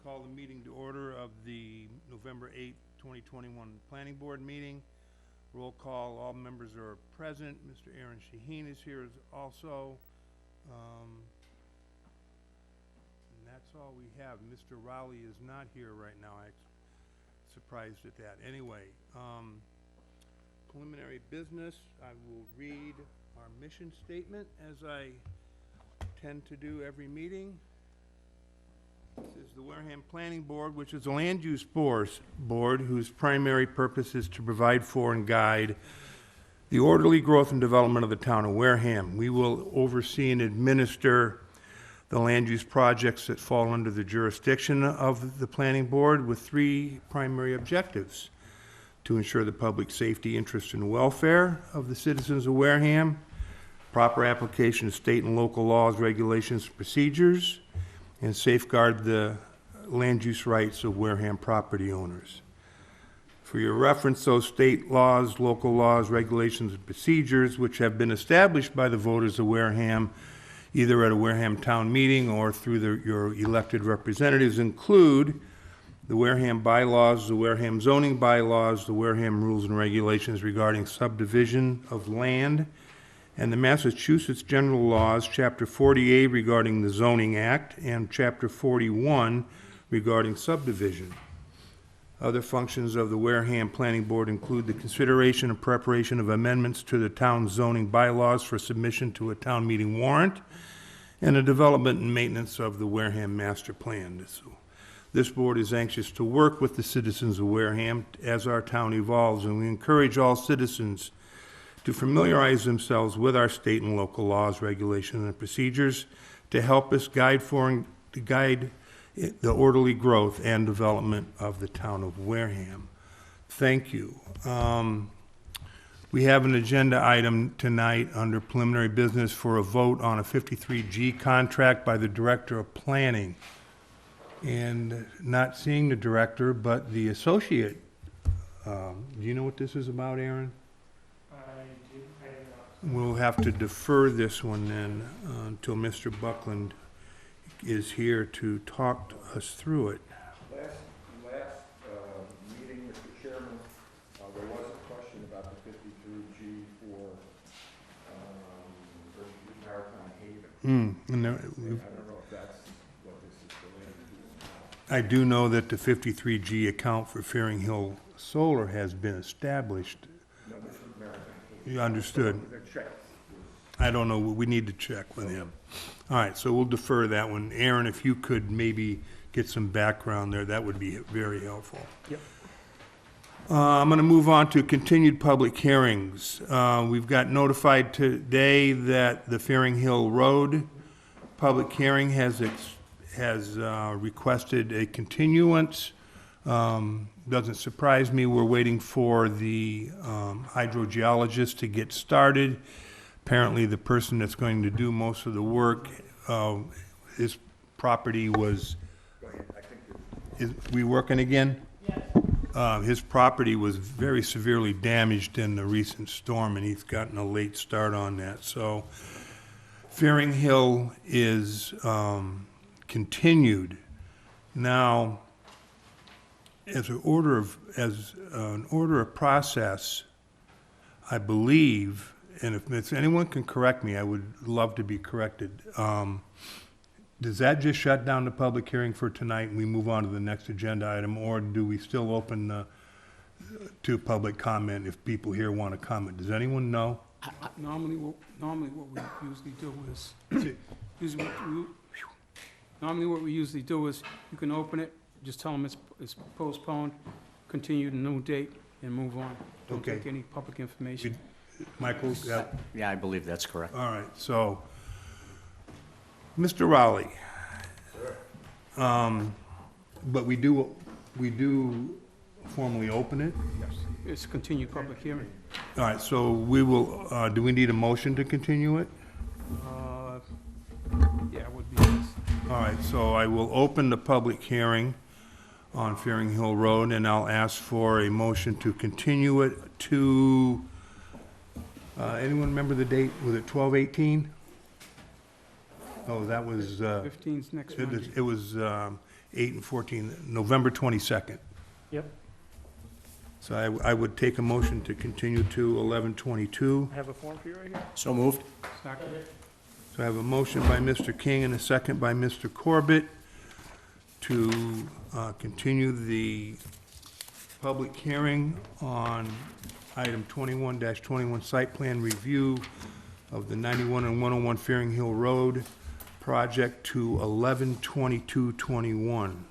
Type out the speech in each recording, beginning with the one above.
Call the meeting to order of the November 8th, 2021 Planning Board meeting. Roll call, all members are present. Mr. Aaron Shaheen is here also. And that's all we have. Mr. Rowley is not here right now. I'm surprised at that. Anyway, preliminary business, I will read our mission statement as I tend to do every meeting. This is the Wareham Planning Board, which is a land use board whose primary purpose is to provide for and guide the orderly growth and development of the town of Wareham. We will oversee and administer the land use projects that fall under the jurisdiction of the Planning Board with three primary objectives: to ensure the public safety, interest, and welfare of the citizens of Wareham, proper application of state and local laws, regulations, and procedures, and safeguard the land use rights of Wareham property owners. For your reference, those state laws, local laws, regulations, and procedures which have been established by the voters of Wareham, either at a Wareham town meeting or through your elected representatives, include the Wareham bylaws, the Wareham zoning bylaws, the Wareham rules and regulations regarding subdivision of land, and the Massachusetts General Laws, Chapter 40A regarding the Zoning Act, and Chapter 41 regarding subdivision. Other functions of the Wareham Planning Board include the consideration and preparation of amendments to the town's zoning bylaws for submission to a town meeting warrant, and the development and maintenance of the Wareham Master Plan. So this board is anxious to work with the citizens of Wareham as our town evolves, and we encourage all citizens to familiarize themselves with our state and local laws, regulations, and procedures to help us guide the orderly growth and development of the town of Wareham. Thank you. We have an agenda item tonight under preliminary business for a vote on a 53G contract by the Director of Planning. And not seeing the director, but the associate. Do you know what this is about, Aaron? We'll have to defer this one then until Mr. Buckland is here to talk us through it. Last meeting, Mr. Chairman, there was a question about the 53G for Maritime Haven. I don't know if that's what this is related to. I do know that the 53G account for Fearing Hill Solar has been established. No, this is Maritime Haven. You understood? I don't know, we need to check with him. All right, so we'll defer that one. Aaron, if you could maybe get some background there, that would be very helpful. Yep. I'm going to move on to continued public hearings. We've got notified today that the Fearing Hill Road public hearing has requested a continuance. Doesn't surprise me. We're waiting for the hydrogeologist to get started. Apparently, the person that's going to do most of the work, his property was. Go ahead. I think Is we working again? Yes. His property was very severely damaged in the recent storm, and he's gotten a late start on that. So, Fearing Hill is continued. Now, as an order of process, I believe. And if anyone can correct me, I would love to be corrected. Does that just shut down the public hearing for tonight and we move on to the next agenda item, or do we still open to public comment if people here want to comment? Does anyone know? Normally what we usually do is, you can open it, just tell them it's postponed, continue to new date, and move on. Don't Okay. take any public information. Michael? Yeah, I believe that's correct. All right, so, Mr. Rowley. Sure. But we do formally open it? Yes. It's a continued public hearing. All right, so we will, do we need a motion to continue it? Yeah, it would be nice. All right, so I will open the public hearing on Fearing Hill Road, and I'll ask for a motion to continue it to, anyone remember the date? Was it 12/18? Oh, that was, 15's next Monday. it was 8 and 14, November 22nd. Yep. So I would take a motion to continue to 11/22. I have a form for you right here. So moved? Second. So I have a motion by Mr. King and a second by Mr. Corbett to continue the public hearing on item 21-21, site plan review of the 91 and 101 Fearing Hill Road project to 11/22/21.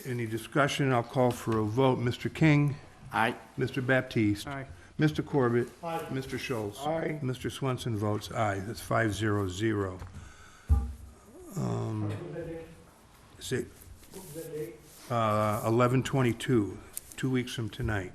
Any discussion? I'll call for a vote. Mr. King? Aye. Mr. Baptiste? Aye. Mr. Corbett? Aye. Mr. Schultz? Aye. Mr. Swenson votes aye. That's 5-0-0. Say, 11/22, 2 weeks from tonight.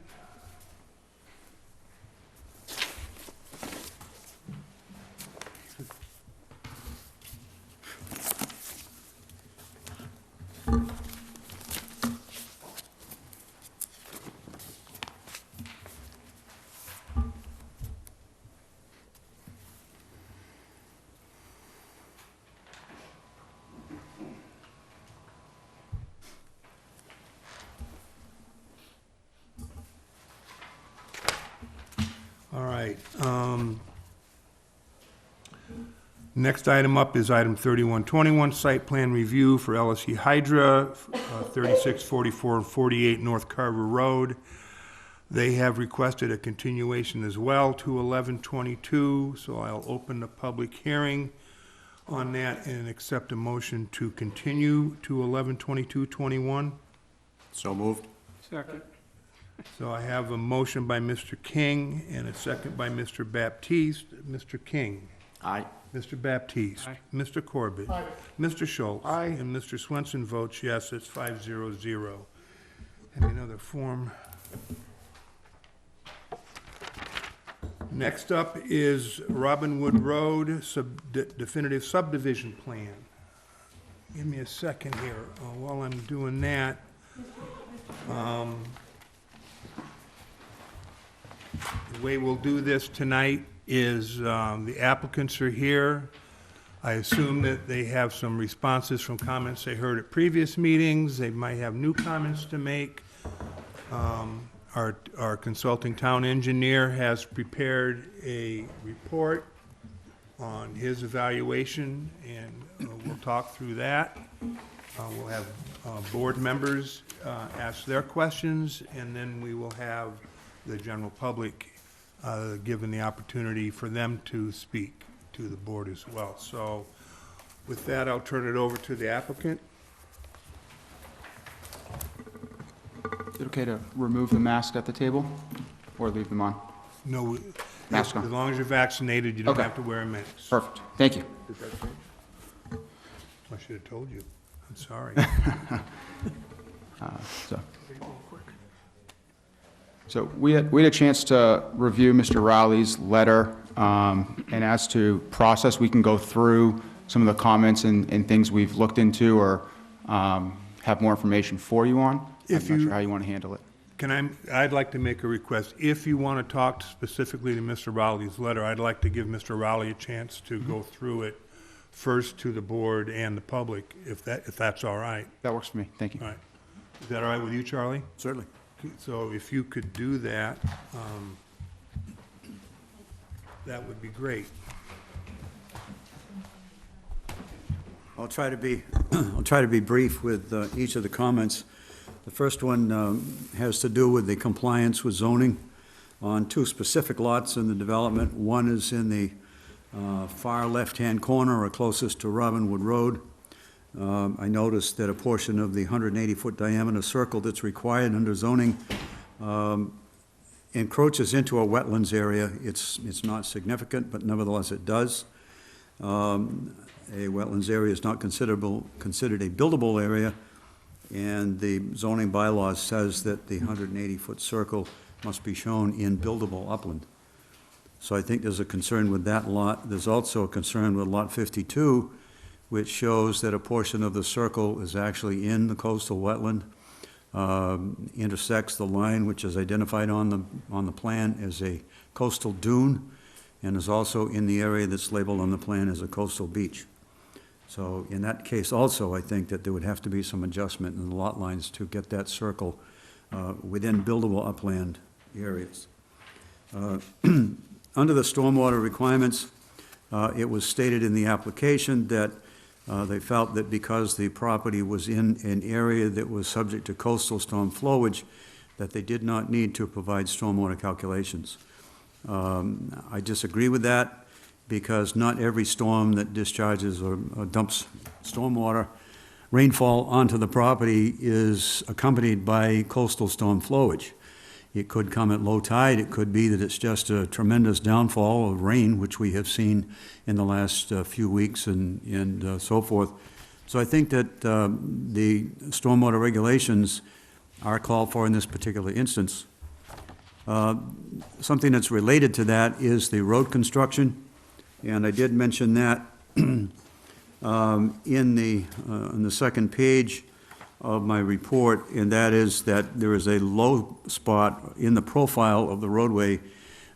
All right. Next item up is item 3121, site plan review for LSE Hydra, 36, 44, and 48 North Carver Road. They have requested a continuation as well to 11/22, so I'll open the public hearing on that and accept a motion to continue to 11/22/21. So moved? Second. So I have a motion by Mr. King and a second by Mr. Baptiste. Mr. King? Aye. Mr. Baptiste? Aye. Mr. Corbett? Aye. Mr. Schultz? Aye. And Mr. Swenson votes yes, it's 5-0-0. And another form. Next up is Robinwood Road definitive subdivision plan. Give me a second here while I'm doing that. The way we'll do this tonight is the applicants are here. I assume that they have some responses from comments they heard at previous meetings. They might have new comments to make. Our consulting town engineer has prepared a report on his evaluation, and we'll talk through that. We'll have board members ask their questions, and then we will have the general public given the opportunity for them to speak to the board as well. So with that, I'll turn it over to the applicant. Is it okay to remove the mask at the table or leave them on? No, Mask on. as long as you're vaccinated, you don't Okay. have to wear a mask. Perfect. Thank you. I should have told you. I'm sorry. So we had a chance to review Mr. Rowley's letter, and as to process, we can go through some of the comments and things we've looked into or have more information for you on. I'm not sure how you want to handle it. I'd like to make a request. If you want to talk specifically to Mr. Rowley's letter, I'd like to give Mr. Rowley a chance to go through it first to the board and the public, if that's all right. That works for me. Thank you. All right. Is that all right with you, Charlie? Certainly. So if you could do that, that would be great. I'll try to be brief with each of the comments. The first one has to do with the compliance with zoning on two specific lots in the development. One is in the far left-hand corner or closest to Robinwood Road. I noticed that a portion of the 180-foot diameter circle that's required under zoning encroaches into a wetlands area. It's not significant, but nevertheless it does. A wetlands area is not considered a buildable area, and the zoning bylaws says that the 180-foot circle must be shown in buildable upland. So I think there's a concern with that lot. There's also a concern with lot 52, which shows that a portion of the circle is actually in the coastal wetland, intersects the line which is identified on the plan as a coastal dune, and is also in the area that's labeled on the plan as a coastal beach. So in that case also, I think that there would have to be some adjustment in the lot lines to get that circle within buildable upland areas. Under the stormwater requirements, it was stated in the application that they felt that because the property was in an area that was subject to coastal storm flowage, that they did not need to provide stormwater calculations. I disagree with that, because not every storm that discharges or dumps stormwater rainfall onto the property is accompanied by coastal storm flowage. It could come at low tide, it could be that it's just a tremendous downfall of rain, which we have seen in the last few weeks and so forth. So I think that the stormwater regulations are called for in this particular instance. Something that's related to that is the road construction, and I did mention that in the second page of my report, and that is that there is a low spot in the profile of the roadway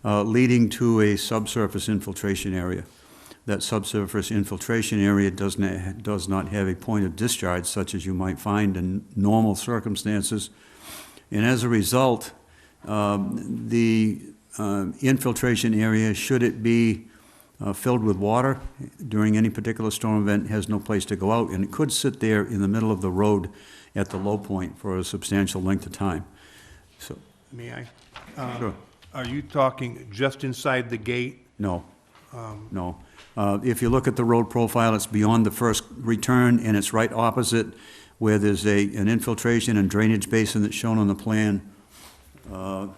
leading to a subsurface infiltration area. That subsurface infiltration area does not have a point of discharge such as you might find in normal circumstances. And as a result, the infiltration area, should it be filled with water during any particular storm event, has no place to go out, and it could sit there in the middle of the road at the low point for a substantial length of time. So, May I? sure. Are you talking just inside the gate? No, no. If you look at the road profile, it's beyond the first return, and it's right opposite where there's an infiltration and drainage basin that's shown on the plan. Very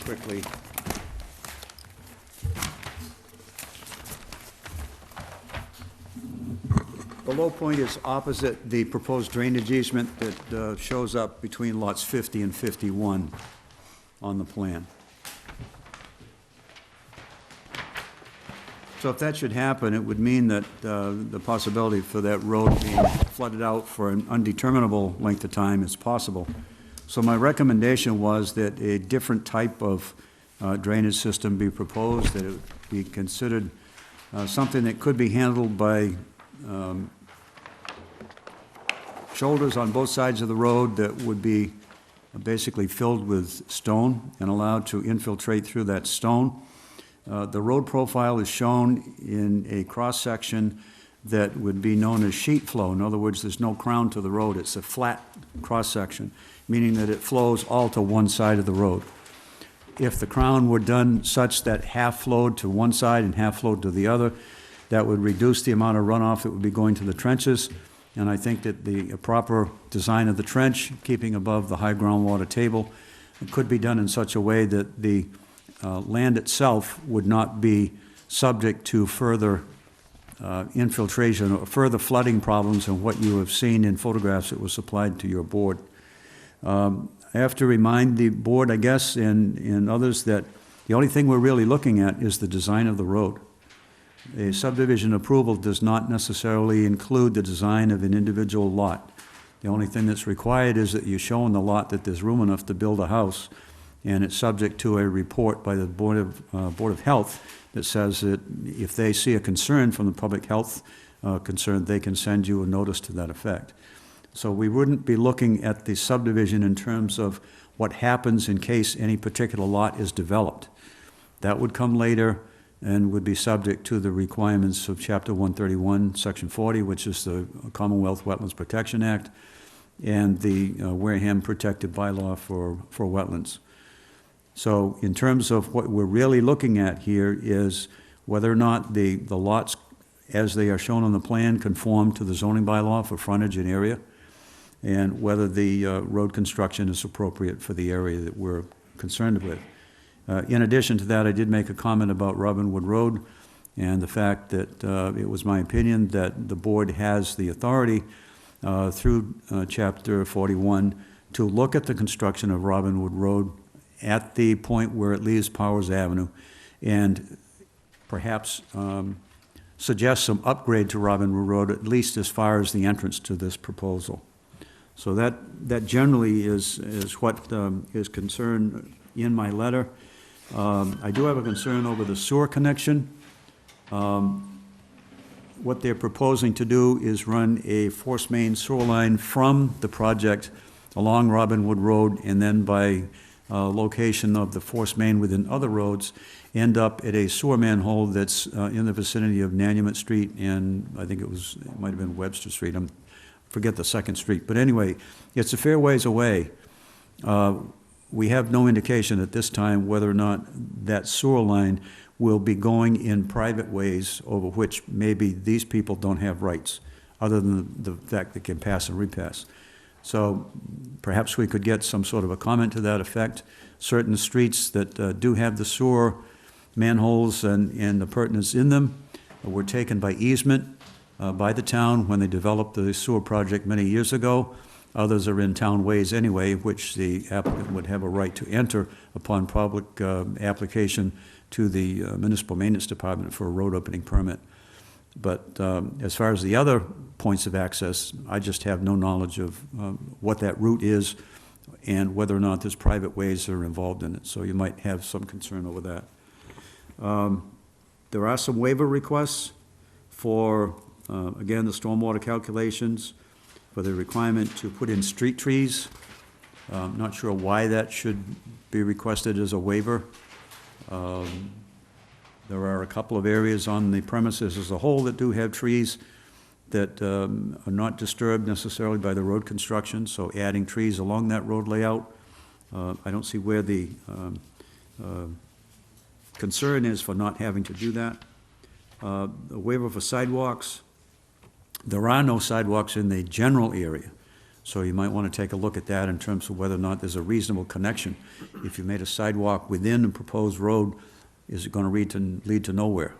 quickly. The low point is opposite the proposed drainage easement that shows up between lots 50 and 51 on the plan. So if that should happen, it would mean that the possibility for that road being flooded out for an undeterminable length of time is possible. So my recommendation was that a different type of drainage system be proposed, that it would be considered something that could be handled by shoulders on both sides of the road that would be basically filled with stone and allowed to infiltrate through that stone. The road profile is shown in a cross-section that would be known as sheet flow. In other words, there's no crown to the road. It's a flat cross-section, meaning that it flows all to one side of the road. If the crown were done such that half flowed to one side and half flowed to the other, that would reduce the amount of runoff that would be going to the trenches. And I think that the proper design of the trench, keeping above the high groundwater table, could be done in such a way that the land itself would not be subject to further infiltration or further flooding problems than what you have seen in photographs that were supplied to your board. I have to remind the board, I guess, and others, that the only thing we're really looking at is the design of the road. A subdivision approval does not necessarily include the design of an individual lot. The only thing that's required is that you show on the lot that there's room enough to build a house, and it's subject to a report by the Board of Health that says that if they see a concern from the public health concern, they can send you a notice to that effect. So we wouldn't be looking at the subdivision in terms of what happens in case any particular lot is developed. That would come later and would be subject to the requirements of Chapter 131, Section 40, which is the Commonwealth Wetlands Protection Act, and the Wareham Protective Bylaw for wetlands. So in terms of what we're really looking at here is whether or not the lots, as they are shown on the plan, conform to the zoning bylaw for frontage and area, and whether the road construction is appropriate for the area that we're concerned with. In addition to that, I did make a comment about Robin Wood Road and the fact that it was my opinion that the board has the authority through Chapter 41 to look at the construction of Robin Wood Road at the point where it leaves Powers Avenue and perhaps suggest some upgrade to Robin Wood Road, at least as far as the entrance to this proposal. So that generally is what is concerned in my letter. I do have a concern over the sewer connection. what they're proposing to do is run a force main sewer line from the project along Robin Wood Road, and then by location of the force main within other roads, end up at a sewer manhole that's in the vicinity of Nanumet Street, and I think it might have been Webster Street, I forget the second street. But anyway, it's a fair ways away. We have no indication at this time whether or not that sewer line will be going in private ways over which maybe these people don't have rights, other than the fact they can pass and repass. So perhaps we could get some sort of a comment to that effect. Certain streets that do have the sewer manholes and appurtenance in them were taken by easement by the town when they developed the sewer project many years ago. Others are in town ways anyway, which the applicant would have a right to enter upon public application to the Municipal Maintenance Department for a road opening permit. But as far as the other points of access, I just have no knowledge of what that route is and whether or not there's private ways that are involved in it. So you might have some concern over that. There are some waiver requests for, again, the stormwater calculations, for the requirement to put in street trees. Not sure why that should be requested as a waiver. There are a couple of areas on the premises as a whole that do have trees that are not disturbed necessarily by the road construction, so adding trees along that road layout, I don't see where the concern is for not having to do that. The waiver for sidewalks, there are no sidewalks in the general area, so you might want to take a look at that in terms of whether or not there's a reasonable connection. If you made a sidewalk within a proposed road, is it going to lead to nowhere?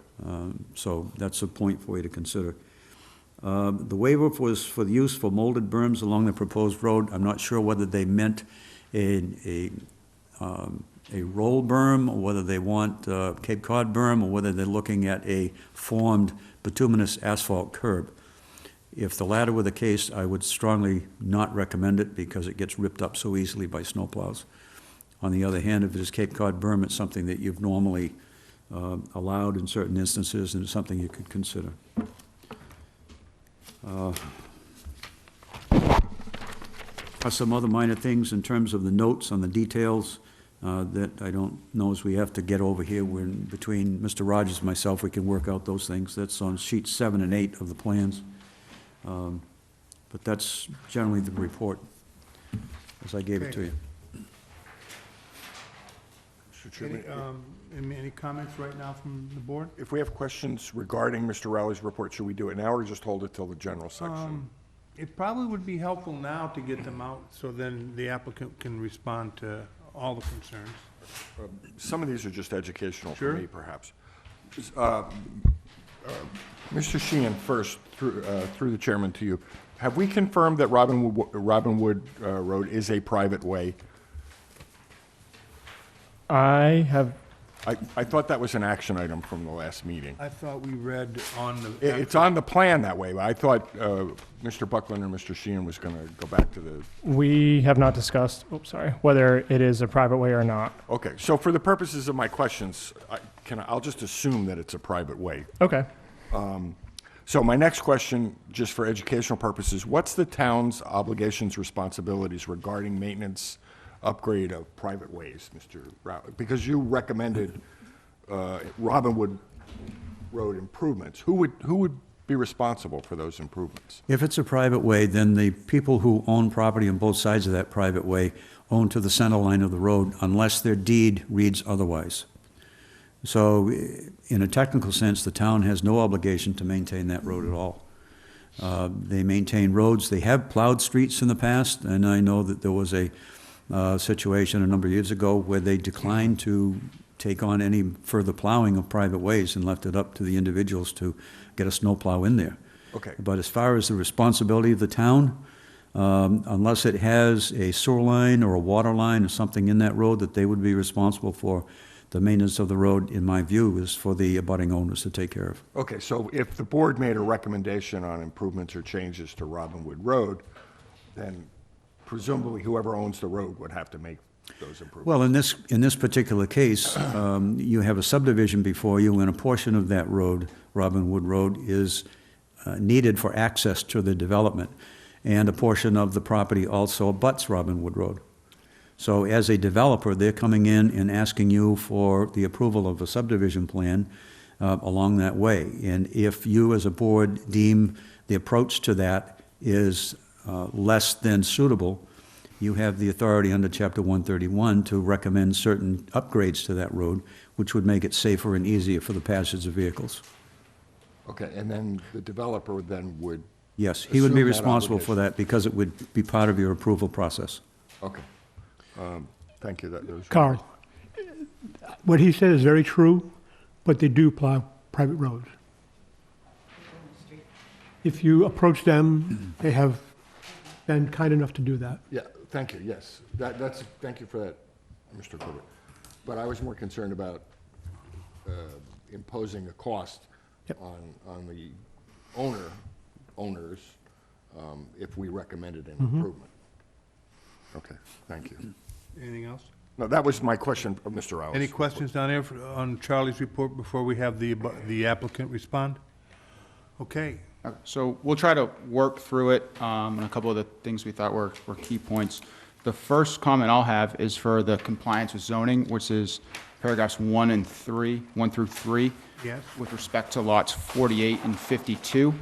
So that's a point for you to consider. The waiver was for the use for molded berms along the proposed road. I'm not sure whether they meant a roll berm, or whether they want Cape Cod berm, or whether they're looking at a formed bituminous asphalt curb. If the latter were the case, I would strongly not recommend it because it gets ripped up so easily by snowplows. On the other hand, if it is Cape Cod berm, it's something that you've normally allowed in certain instances, and it's something you could consider. Some other minor things in terms of the notes on the details that I don't know as we have to get over here. We're between Mr. Rogers and myself, we can work out those things. That's on sheets 7 and 8 of the plans. But that's generally the report as I gave it to you. Mr. Chairman, Any comments right now from the board? if we have questions regarding Mr. Rowley's report, should we do it now or just hold it till the general section? It probably would be helpful now to get them out, so then the applicant can respond to all the concerns. Some of these are just educational for Sure. me, perhaps. Mr. Sheehan, first, through the chairman to you. Have we confirmed that Robin Wood Road is a private way? I have, I thought that was an action item from the last meeting. I thought we read on the. It's on the plan that way, but I thought Mr. Buckland or Mr. Sheehan was going to go back to the... we have not discussed, whether it is a private way or not. Okay, so for the purposes of my questions, I'll just assume that it's a private way. Okay. So my next question, just for educational purposes, what's the town's obligations, responsibilities regarding maintenance, upgrade of private ways, Mr. Rowley? Because you recommended Robin Wood Road improvements. Who would be responsible for those improvements? If it's a private way, then the people who own property on both sides of that private way own to the center line of the road unless their deed reads otherwise. So in a technical sense, the town has no obligation to maintain that road at all. They maintain roads. They have plowed streets in the past, and I know that there was a situation a number of years ago where they declined to take on any further plowing of private ways and left it up to the individuals to get a snowplow in there. Okay. But as far as the responsibility of the town, unless it has a sewer line or a water line or something in that road that they would be responsible for, the maintenance of the road, in my view, is for the abutting owners to take care of. Okay, so if the board made a recommendation on improvements or changes to Robin Wood Road, then presumably whoever owns the road would have to make those improvements. Well, in this particular case, you have a subdivision before you, and a portion of that road, Robin Wood Road, is needed for access to the development. And a portion of the property also abuts Robinwood Road. So as a developer, they're coming in and asking you for the approval of a subdivision plan along that way. And if you as a board deem the approach to that is less than suitable, you have the authority under Chapter 131 to recommend certain upgrades to that road, which would make it safer and easier for the passage of vehicles. Okay, and then the developer then would, Yes, he would be Assume that responsible for obligation. that because it would be part of your approval process. okay. Thank you. That was. Carl, what he said is very true, but they do plow private roads. If you approach them, they have been kind enough to do that. Yeah, thank you, yes. Thank you for that, Mr. Corbett. But I was more concerned about imposing a cost Yep. on the owners, if we recommended an improvement. Okay, thank you. Anything else? No, that was my question, Mr. Rowles. Any questions down there on Charlie's report before we have the applicant respond? Okay, So we'll try to work through it, and a couple of the things we thought were key points. The first comment I'll have is for the compliance with zoning, which is paragraphs 1 through 3. yes? With respect to lots 48 and 52,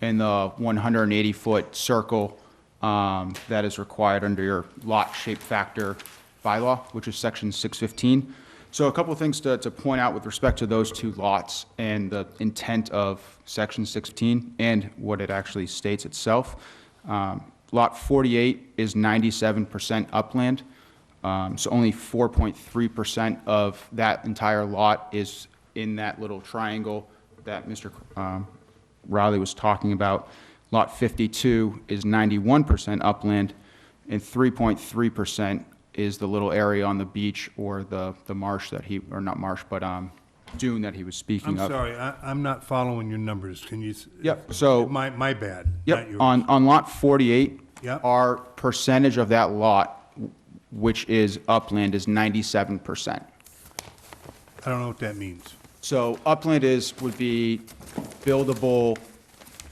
and the 180-foot circle that is required under your lot shape factor bylaw, which is section 615. So a couple of things to point out with respect to those two lots and the intent of section 615 and what it actually states itself. Lot 48 is 97% upland, so only 4.3% of that entire lot is in that little triangle that Mr. Riley was talking about. Lot 52 is 91% upland, and 3.3% is the little area on the beach or the marsh that he, or not marsh, but dune that he was speaking I'm of. sorry, I'm not following your numbers. Can you? Yep, so- My bad. not Yep, yours. on lot 48, Yep. our percentage of that lot, which is upland, is 97%. I don't know what that means. So upland would be buildable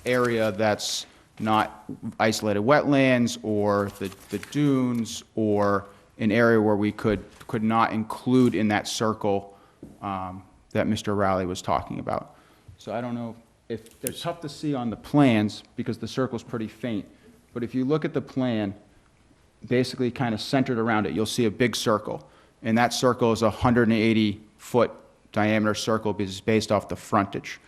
area that's not isolated wetlands or the dunes or an area where we could not include in that circle that Mr. Rowley was talking about. So I don't know if, they're tough to see on the plans because the circle's pretty faint. But if you look at the plan, basically kind of centered around it, you'll see a big circle. And that circle is a 180-foot diameter circle because it's based off the frontage.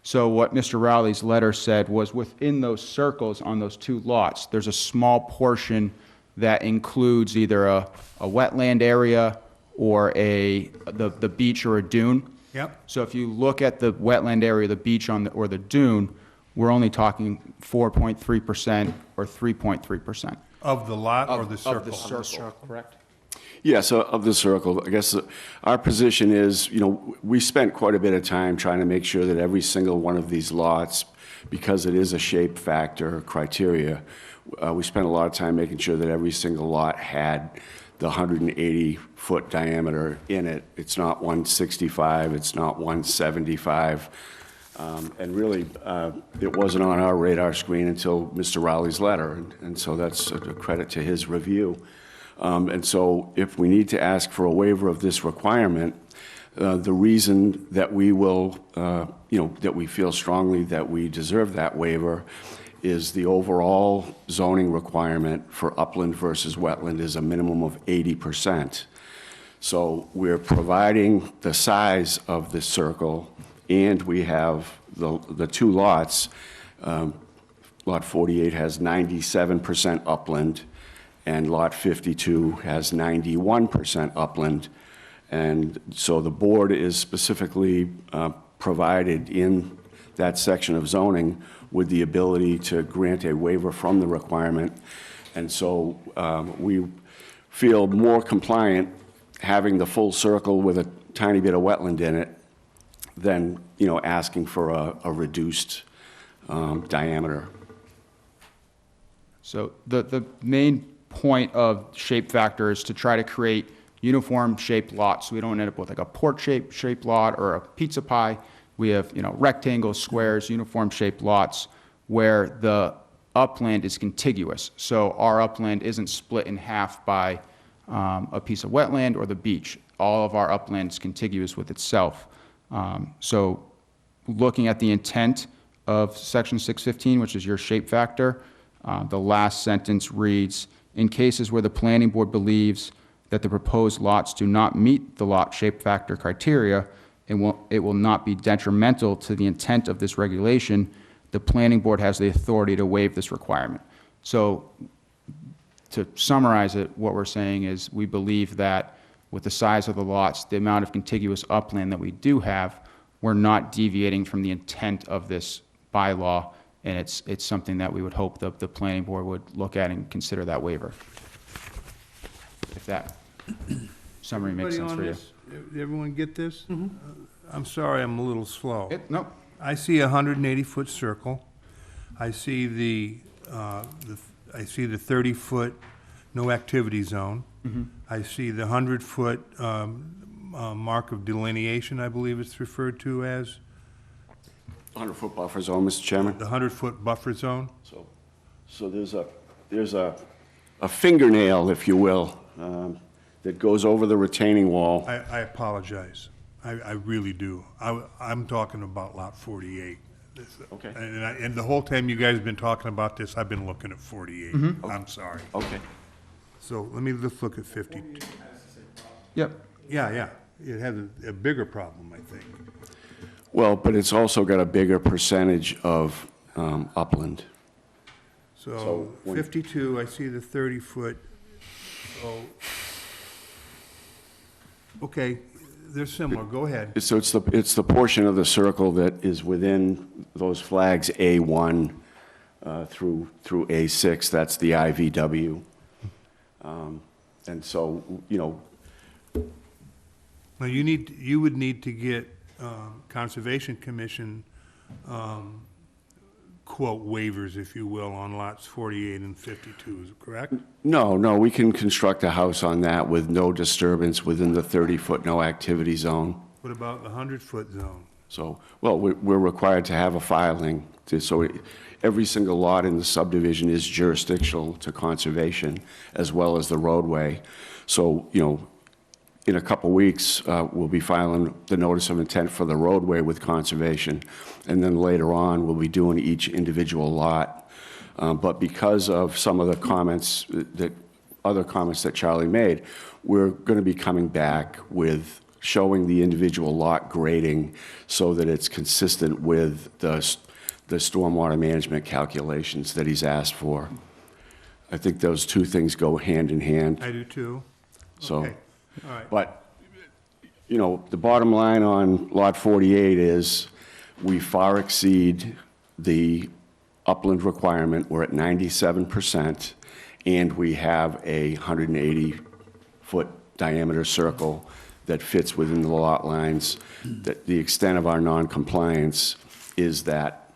So what Mr. Rowley's letter said was within those circles on those two lots, there's a small portion that includes either a wetland area or the beach or a dune. Yep. So if you look at the wetland area, the beach or the dune, we're only talking 4.3% or 3.3%. Of the lot or the circle? Of the circle, correct? Yeah, so of the circle, I guess our position is, we spent quite a bit of time trying to make sure that every single one of these lots, because it is a shape factor criteria, we spent a lot of time making sure that every single lot had the 180-foot diameter in it. It's not 165, it's not 175. And really, it wasn't on our radar screen until Mr. Rowley's letter, and so that's a credit to his review. And so if we need to ask for a waiver of this requirement, the reason that we will, that we feel strongly that we deserve that waiver is the overall zoning requirement for upland versus wetland is a minimum of 80%. So we're providing the size of the circle, and we have the two lots. Lot 48 has 97% upland, and Lot 52 has 91% upland. And so the board is specifically provided in that section of zoning with the ability to grant a waiver from the requirement. And so we feel more compliant having the full circle with a tiny bit of wetland in it than, asking for a reduced diameter. So the main point of shape factor is to try to create uniform shaped lots, so we don't end up with like a port shaped lot or a pizza pie. We have, rectangles, squares, uniform-shaped lots where the upland is contiguous. So our upland isn't split in half by a piece of wetland or the beach. All of our upland is contiguous with itself. So looking at the intent of Section 615, which is your shape factor, the last sentence reads, "In cases where the planning board believes that the proposed lots do not meet the lot shape factor criteria, it will not be detrimental to the intent of this regulation, the planning board has the authority to waive this requirement." So to summarize it, what we're saying is we believe that with the size of the lots, the amount of contiguous upland that we do have, we're not deviating from the intent of this bylaw, and it's something that we would hope the planning board would look at and consider that waiver. If that summary makes sense for you. Did everyone get this? I'm sorry, I'm a little slow. No, I see a 180-foot circle. I see the 30-foot no activity zone. I see the 100-foot mark of delineation, I believe it's referred to as, 100-foot buffer zone, Mr. Chairman. the 100-foot buffer zone. So there's a fingernail, if you will, that goes over the retaining wall. I apologize. I really do. I'm talking about lot 48. Okay. And the whole time you guys have been talking about this, I've been looking at 48. I'm sorry. Okay. So let me just look at 52. yep. Yeah. It has a bigger problem, I think. Well, but it's also got a bigger percentage of upland. So So when- 52, I see the 30-foot. So, okay, they're similar. Go ahead. So it's the portion of the circle that is within those flags A1 through A6, that's the IVW. And so, Now, you would need to get Conservation Commission quote waivers, if you will, on lots 48 and 52, is it correct? no, we can construct a house on that with no disturbance within the 30-foot no activity zone. What about the 100-foot zone? So, well, we're required to have a filing, so every single lot in the subdivision is jurisdictional to conservation, as well as the roadway. So, in a couple weeks, we'll be filing the notice of intent for the roadway with conservation, and then later on, we'll be doing each individual lot. But because of some of the comments other comments that Charlie made, we're going to be coming back with showing the individual lot grading so that it's consistent with the stormwater management calculations that he's asked for. I think those two things go hand in hand. I do too. So, Okay, all right. but, the bottom line on Lot 48 is we far exceed the upland requirement. We're at 97%, and we have a 180-foot diameter circle that fits within the lot lines. That the extent of our non-compliance is that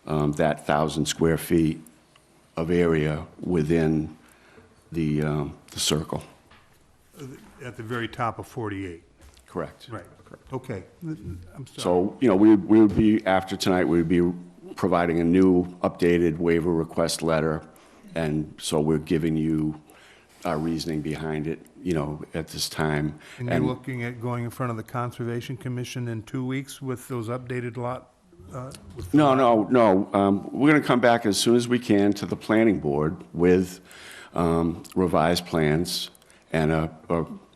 1,000 square feet of area within the circle. At the very top of 48. Correct. Right. Okay. I'm sorry. So, we would be, after tonight, we would be providing a new updated waiver request letter. And so we're giving you our reasoning behind it, at this time. And you're looking at going in front of the Conservation Commission in 2 weeks with those updated lot? No. We're going to come back as soon as we can to the planning board with revised plans and a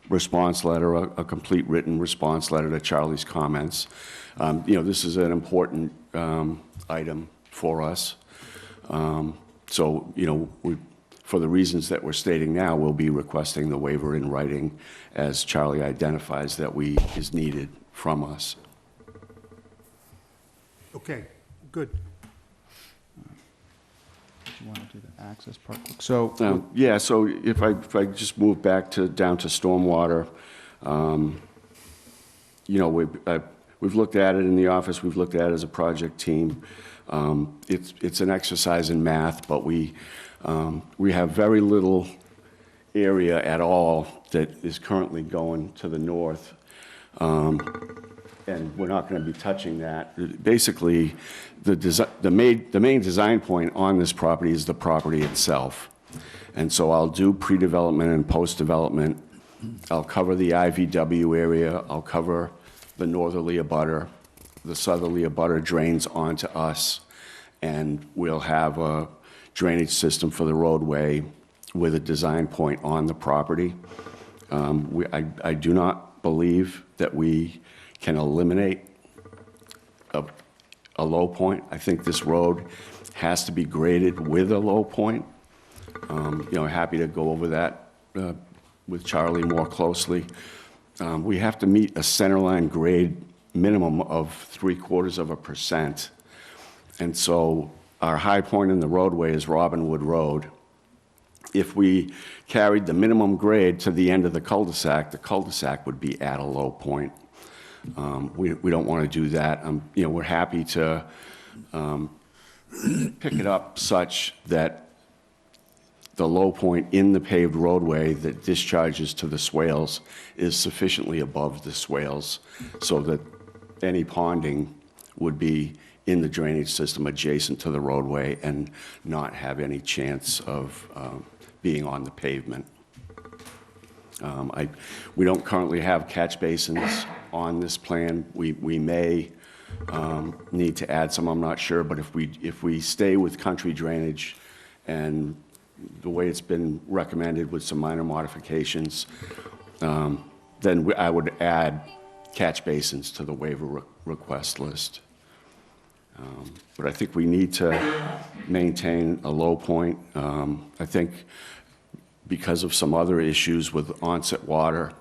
response letter, a complete written response letter to Charlie's comments. This is an important item for us. So, for the reasons that we're stating now, we'll be requesting the waiver in writing as Charlie identifies that is needed from us. Okay, good. You want to do the access part? So, So if I just move back down to stormwater, we've looked at it in the office, we've looked at it as a project team. It's an exercise in math, but we have very little area at all that is currently going to the north. and we're not going to be touching that. Basically, the main design point on this property is the property itself. And so I'll do pre-development and post-development. I'll cover the IVW area, I'll cover the northerly abutter, the southerly abutter drains onto us, and we'll have a drainage system for the roadway with a design point on the property. I do not believe that we can eliminate a low point. I think this road has to be graded with a low point. Happy to go over that with Charlie more closely. We have to meet a centerline grade minimum of 0.75%. And so our high point in the roadway is Robinwood Road. If we carried the minimum grade to the end of the cul-de-sac would be at a low point. We don't want to do that. We're happy to pick it up such that the low point in the paved roadway that discharges to the swales is sufficiently above the swales so that any ponding would be in the drainage system adjacent to the roadway and not have any chance of being on the pavement. We don't currently have catch basins on this plan. We may need to add some, I'm not sure, but if we stay with country drainage and the way it's been recommended with some minor modifications, then I would add catch basins to the waiver request list. But I think we need to maintain a low point. I think because of some other issues with onset water,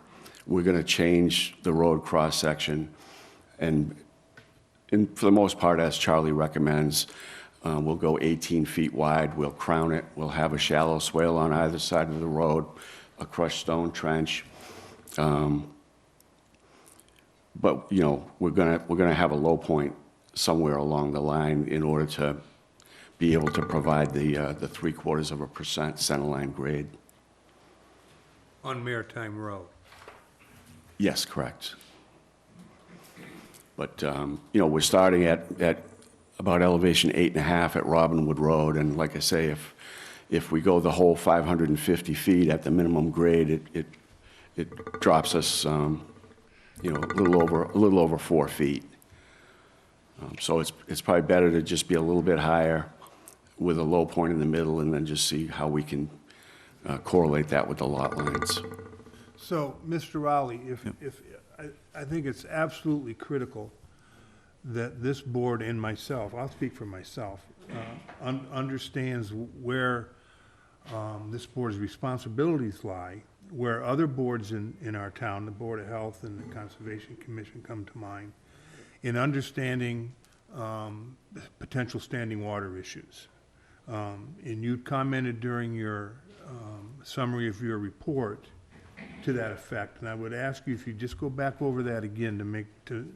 we're going to change the road cross-section. And for the most part, as Charlie recommends, we'll go 18 feet wide, we'll crown it, we'll have a shallow swale on either side of the road, a crushed stone trench. But, we're gonna have a low point somewhere along the line in order to be able to provide the 0.75% centerline grade. On Maritime Road. Yes, correct. But, we're starting at about elevation 8.5 at Robinwood Road, and like I say, if we go the whole 550 feet at the minimum grade, it drops us, a little over 4 feet. So it's probably better to just be a little bit higher with a low point in the middle, and then just see how we can correlate that with the lot lines. So, Mr. Rowley, I think it's absolutely critical that this board and myself, I'll speak for myself, understands where this board's responsibilities lie, where other boards in our town, the Board of Health and the Conservation Commission come to mind, in understanding potential standing water issues. And you commented during your summary of your report to that effect, and I would ask you if you just go back over that again to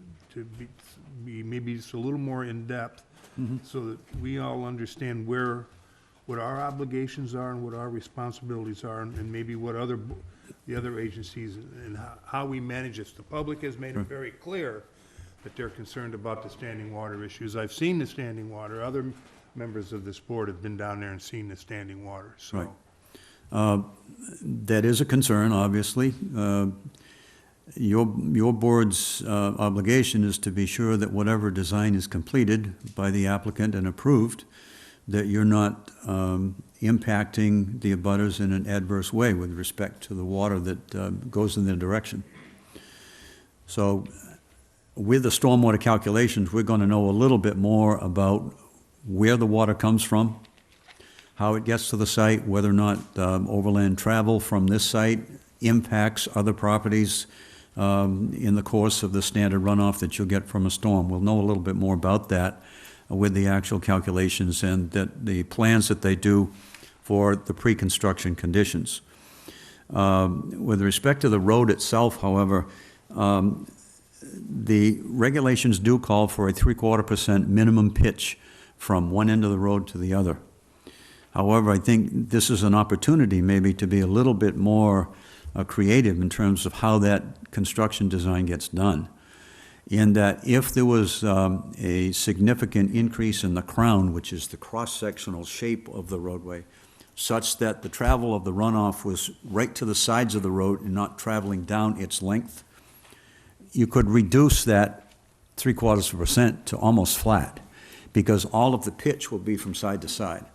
be maybe just a little more in-depth, so that we all understand what our obligations are and what our responsibilities are, and maybe what the other agencies and how we manage this. The public has made it very clear that they're concerned about the standing water issues. I've seen the standing water. Other members of this board have been down there and seen the standing water, so. Right. That is a concern, obviously. Your board's obligation is to be sure that whatever design is completed by the applicant and approved, that you're not impacting the abutters in an adverse way with respect to the water that goes in their direction. So with the stormwater calculations, we're going to know a little bit more about where the water comes from, how it gets to the site, whether or not overland travel from this site impacts other properties in the course of the standard runoff that you'll get from a storm. We'll know a little bit more about that with the actual calculations and the plans that they do for the pre-construction conditions. With respect to the road itself, however, the regulations do call for a 0.75% minimum pitch from one end of the road to the other. However, I think this is an opportunity maybe to be a little bit more creative in terms of how that construction design gets done. in that if there was a significant increase in the crown, which is the cross-sectional shape of the roadway, such that the travel of the runoff was right to the sides of the road and not traveling down its length, you could reduce that 0.75% to almost flat, because all of the pitch will be from side to side.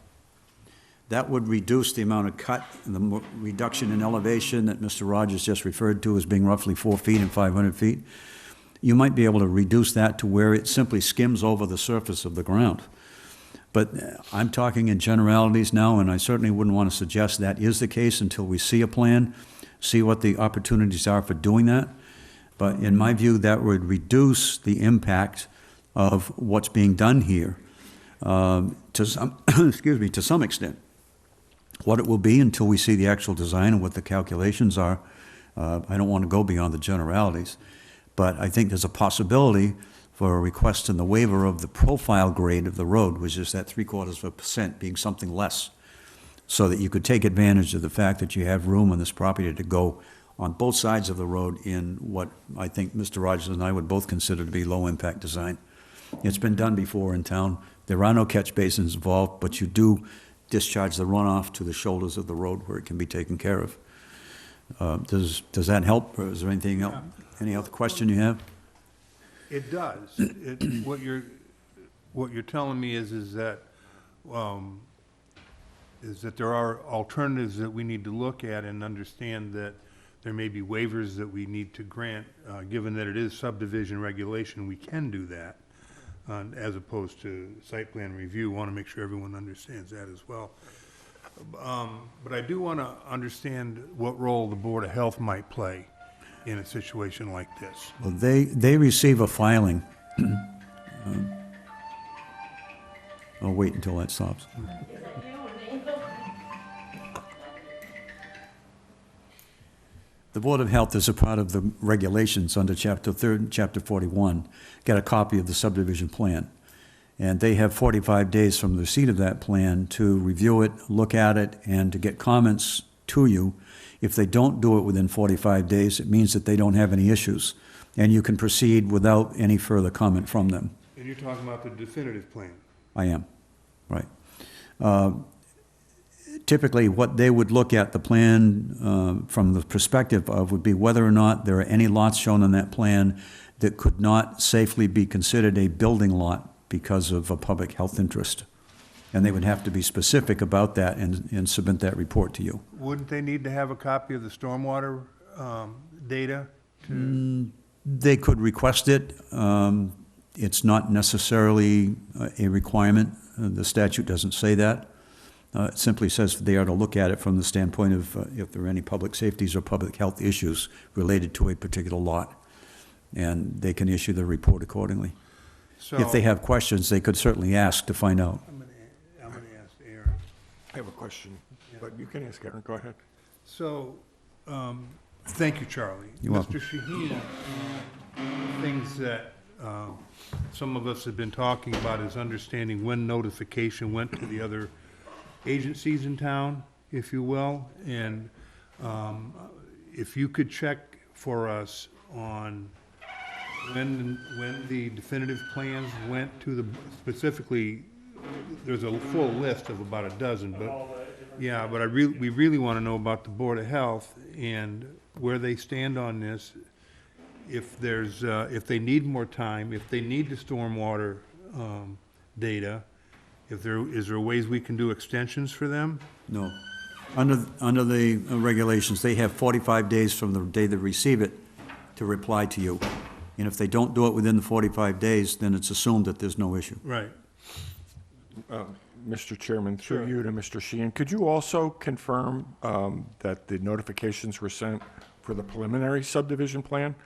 That would reduce the amount of cut and the reduction in elevation that Mr. Rogers just referred to as being roughly 4 feet and 500 feet. You might be able to reduce that to where it simply skims over the surface of the ground. But I'm talking in generalities now, and I certainly wouldn't want to suggest that is the case until we see a plan, see what the opportunities are for doing that. But in my view, that would reduce the impact of what's being done here to some, excuse me, to some extent. What it will be until we see the actual design and what the calculations are, I don't want to go beyond the generalities. But I think there's a possibility for a request in the waiver of the profile grade of the road, which is that 0.75% being something less, so that you could take advantage of the fact that you have room on this property to go on both sides of the road in what I think Mr. Rogers and I would both consider to be low-impact design. It's been done before in town. There are no catch basins involved, but you do discharge the runoff to the shoulders of the road where it can be taken care of. Does that help, or is there anything else? Any other question you have? It does. What you're telling me is that there are alternatives that we need to look at and understand that there may be waivers that we need to grant, given that it is subdivision regulation, we can do that, as opposed to site plan review. Want to make sure everyone understands that as well. But I do want to understand what role the Board of Health might play in a situation like this. Well, they receive a filing. I'll wait until that stops. The Board of Health, is a part of the regulations under Chapter 3, Chapter 41, get a copy of the subdivision plan. And they have 45 days from the receipt of that plan to review it, look at it, and to get comments to you. If they don't do it within 45 days, it means that they don't have any issues, and you can proceed without any further comment from them. And you're talking about the definitive plan? I am, right. Typically, what they would look at the plan from the perspective of would be whether or not there are any lots shown on that plan that could not safely be considered a building lot because of a public health interest. And they would have to be specific about that and submit that report to you. Wouldn't they need to have a copy of the stormwater data? They could request it. It's not necessarily a requirement. The statute doesn't say that. It simply says they are to look at it from the standpoint of if there are any public safeties or public health issues related to a particular lot. And they can issue the report accordingly. So If they have questions, they could certainly ask to find out. I'm gonna ask Aaron. I have a question, but you can ask Aaron, go ahead. So, thank you, Charlie. You're welcome. Mr. Shaheen, things that some of us have been talking about is understanding when notification went to the other agencies in town, if you will, and if you could check for us on when the definitive plans went to the, specifically, there's a full list of about a dozen, but, yeah, but we really want to know about the Board of Health and where they stand on this, if there's, if they need more time, if they need the stormwater data, is there ways we can do extensions for them? No. Under the regulations, they have 45 days from the day they receive it to reply to you. And if they don't do it within the 45 days, then it's assumed that there's no issue. Right. Mr. Chairman, through you to Mr. Sheehan, could you also confirm that the notifications were sent for the preliminary subdivision plan?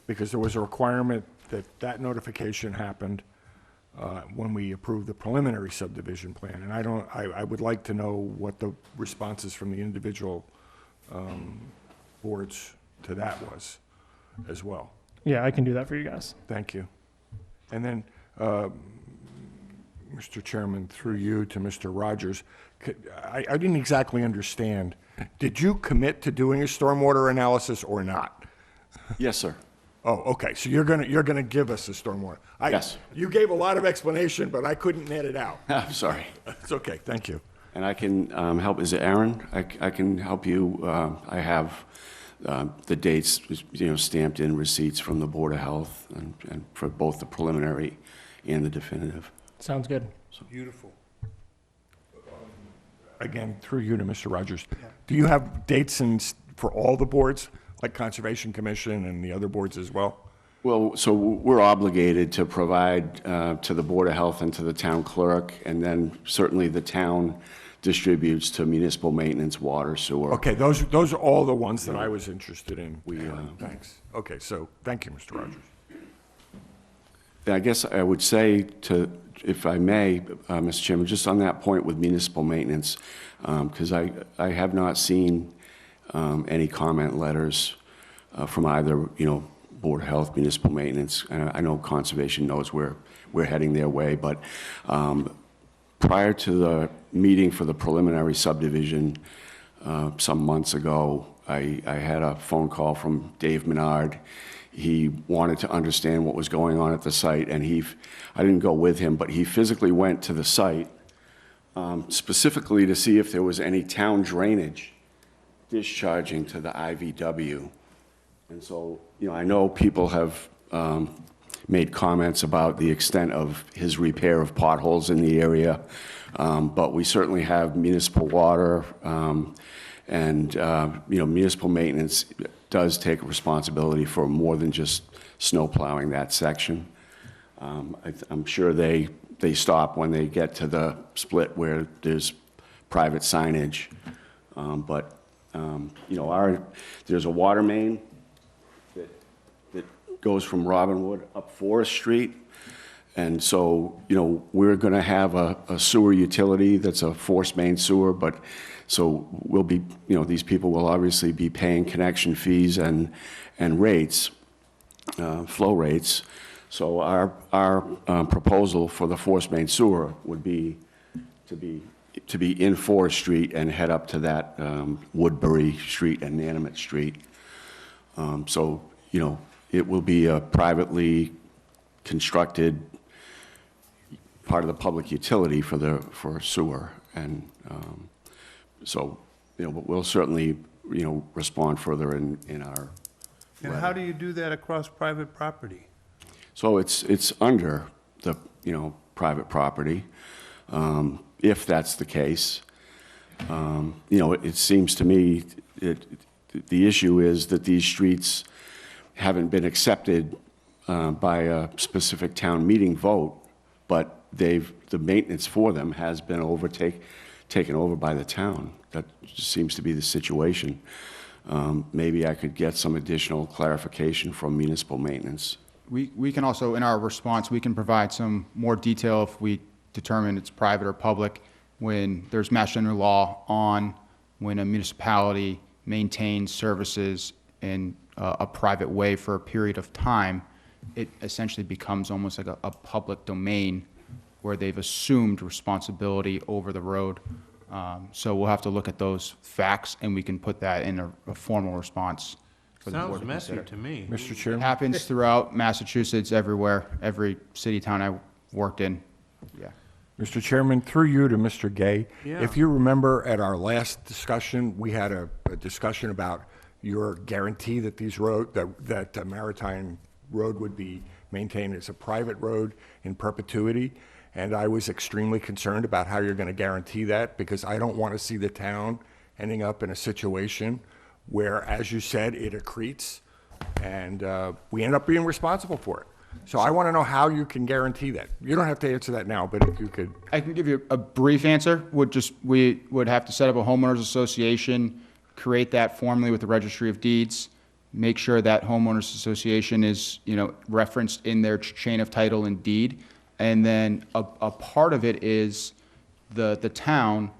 Because there was a requirement that that notification happened when we approved the preliminary subdivision plan. And I would like to know what the responses from the individual boards to that was as well. Yeah, I can do that for you guys. Thank you. And then, Mr. Chairman, through you to Mr. Rogers, I didn't exactly understand. Did you commit to doing a stormwater analysis or not? Yes, sir. Oh, okay, so you're gonna give us the stormwater? Yes. You gave a lot of explanation, but I couldn't net it out. I'm sorry. It's okay, thank you. And I can help, is it Aaron? I can help you. I have the dates, stamped in receipts from the Board of Health and for both the preliminary and the definitive. Sounds good. Beautiful. Again, through you to Mr. Rogers. Do you have dates for all the boards, like Conservation Commission and the other boards as well? Well, so we're obligated to provide to the Board of Health and to the town clerk, and then certainly the town distributes to municipal maintenance, water, sewer. Okay, those are all the ones that I was interested in. Thanks. Okay, so, thank you, Mr. Rogers. I guess I would say if I may, Mr. Chairman, just on that point with municipal maintenance, because I have not seen any comment letters from either, Board of Health, municipal maintenance. And I know Conservation knows we're heading their way, but prior to the meeting for the preliminary subdivision some months ago, I had a phone call from Dave Menard. He wanted to understand what was going on at the site, and I didn't go with him, but he physically went to the site specifically to see if there was any town drainage discharging to the IVW. And so, I know people have made comments about the extent of his repair of potholes in the area, but we certainly have municipal water, and municipal maintenance does take responsibility for more than just snow plowing that section. I'm sure they stop when they get to the split where there's private signage, but there's a water main that goes from Robinwood up Forest Street. And so, we're going to have a sewer utility that's a force main sewer, but so we'll be, these people will obviously be paying connection fees and rates, flow rates. So our proposal for the force main sewer would be to be in Forest Street and head up to that Woodbury Street and Nantucket Street. So, it will be a privately constructed part of the public utility for sewer. And so, but we'll certainly, respond further in our And how do you do that across private property? So it's under the, private property, if that's the case. It seems to me the issue is that these streets haven't been accepted by a specific town meeting vote, but the maintenance for them has been taken over by the town. That just seems to be the situation. Maybe I could get some additional clarification from municipal maintenance. We can also, in our response, we can provide some more detail if we determine it's private or public, when there's Mass General law on when a municipality maintains services in a private way for a period of time, it essentially becomes almost like a public domain where they've assumed responsibility over the road. So we'll have to look at those facts, and we can put that in a formal response for the board Sounds to messy consider. to me. Mr. It Chairman? happens throughout Massachusetts, everywhere, every city, town I worked in, yeah. Mr. Chairman, through you to Mr. Gay. Yeah. If you remember at our last discussion, we had a discussion about your guarantee that that Maritime Road would be maintained as a private road in perpetuity. And I was extremely concerned about how you're going to guarantee that, because I don't want to see the town ending up in a situation where, as you said, it accretes and we end up being responsible for it. So I want to know how you can guarantee that. You don't have to answer that now, but if you could. I can give you a brief answer. We would have to set up a homeowners association, create that formally with the Registry of Deeds, make sure that homeowners association is, referenced in their chain of title and deed. And then a part of it is the town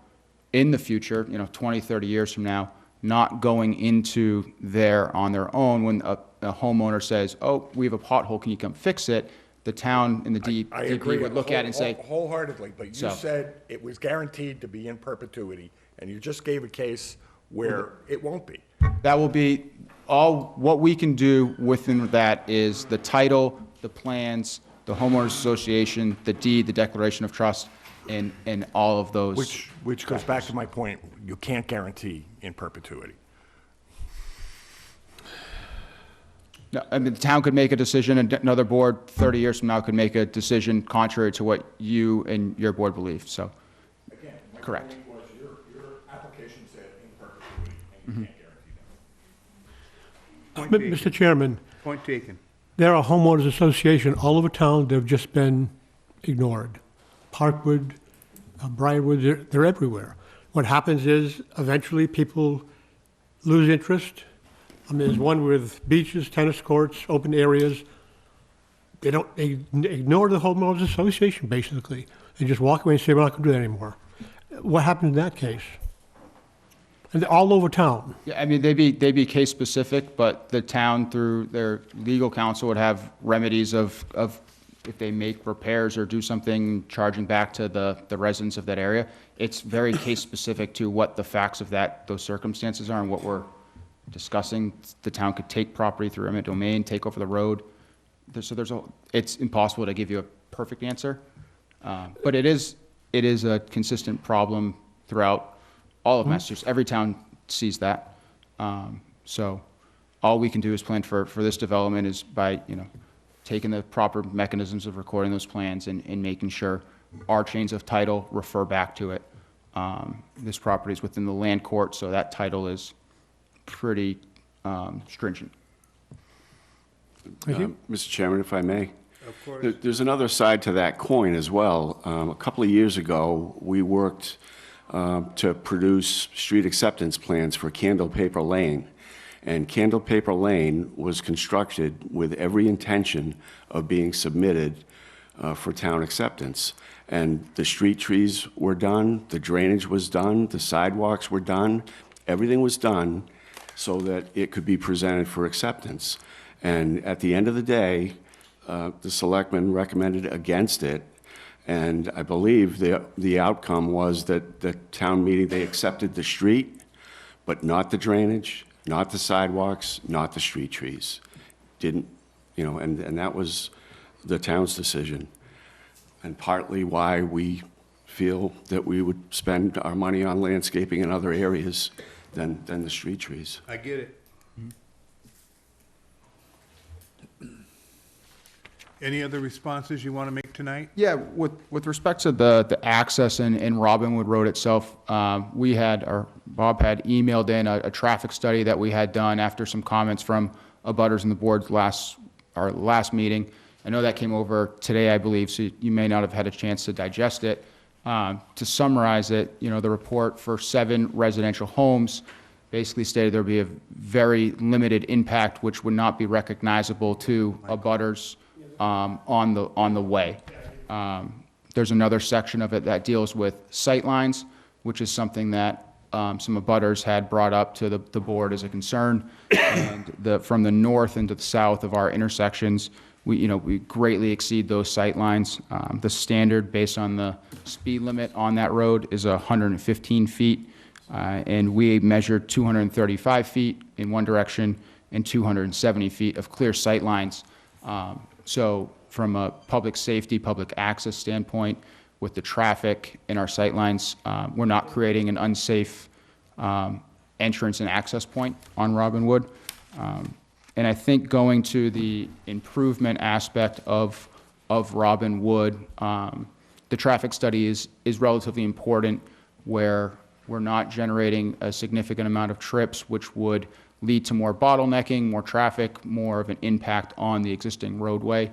in the future, 20, 30 years from now, not going into there on their own when a homeowner says, oh, we have a pothole, can you come fix it? The town and the DP would look at it and say. Wholeheartedly, but you So- said it was guaranteed to be in perpetuity, and you just gave a case where it won't be. That will be, what we can do within that is the title, the plans, the homeowners association, the deed, the declaration of trust, and all of those. Which goes back to my point, you can't guarantee in perpetuity. No, I mean, the town could make a decision, and another board 30 years from now could make a decision contrary to what you and your board believe, so. Again, my Correct. point was your application said in perpetuity, and you can't guarantee that. Point taken. Mr. Chairman, Point taken. there are homeowners association all over town that have just been ignored. Parkwood, Briarwood, they're everywhere. What happens is eventually people lose interest. I mean, there's one with beaches, tennis courts, open areas. They ignore the homeowners association basically. They just walk away and say, we're not gonna do that anymore. What happens in that case? And they're all over town. Yeah, I mean, they'd be case specific, but the town through their legal counsel would have remedies of if they make repairs or do something, charging back to the residents of that area. It's very case specific to what the facts of those circumstances are and what we're discussing. The town could take property through eminent domain, take over the road. It's impossible to give you a perfect answer. But it is a consistent problem throughout all of Massachusetts. Every town sees that. So all we can do is plan for this development is by, taking the proper mechanisms of recording those plans and making sure our chains of title refer back to it. This property is within the land court, so that title is pretty stringent. Mr. Chairman, if I may. Of course. There's another side to that coin as well. A couple of years ago, we worked to produce street acceptance plans for Candlepaper Lane. And Candlepaper Lane was constructed with every intention of being submitted for town acceptance. And the street trees were done, the drainage was done, the sidewalks were done, everything was done so that it could be presented for acceptance. And at the end of the day, the selectmen recommended against it. And I believe the outcome was that the town meeting, they accepted the street, but not the drainage, not the sidewalks, not the street trees. Didn't, and that was the town's decision. And partly why we feel that we would spend our money on landscaping in other areas than the street trees. I get it. Any other responses you want to make tonight? Yeah, with respect to the access in Robinwood Road itself, Bob had emailed in a traffic study that we had done after some comments from abutters in the board's our last meeting. I know that came over today, I believe, so you may not have had a chance to digest it. To summarize it, the report for 7 residential homes basically stated there would be a very limited impact, which would not be recognizable to abutters on the way. There's another section of it that deals with sight lines, which is something that some abutters had brought up to the board as a concern. And from the north into the south of our intersections, we greatly exceed those sight lines. The standard based on the speed limit on that road is 115 feet, and we measured 235 feet in one direction and 270 feet of clear sight lines. So from a public safety, public access standpoint, with the traffic in our sight lines, we're not creating an unsafe entrance and access point on Robinwood. And I think going to the improvement aspect of Robinwood, the traffic study is relatively important, where we're not generating a significant amount of trips, which would lead to more bottlenecking, more traffic, more of an impact on the existing roadway.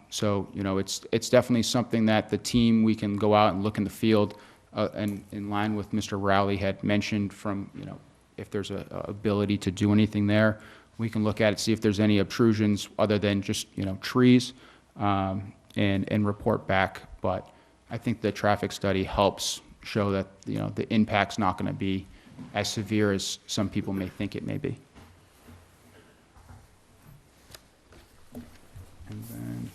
So, it's definitely something that the team, we can go out and look in the field, and in line with Mr. Rowley had mentioned from, if there's a ability to do anything there, we can look at it, see if there's any obtrusions other than just, trees, and report back. But I think the traffic study helps show that, the impact's not going to be as severe as some people may think it may be. And then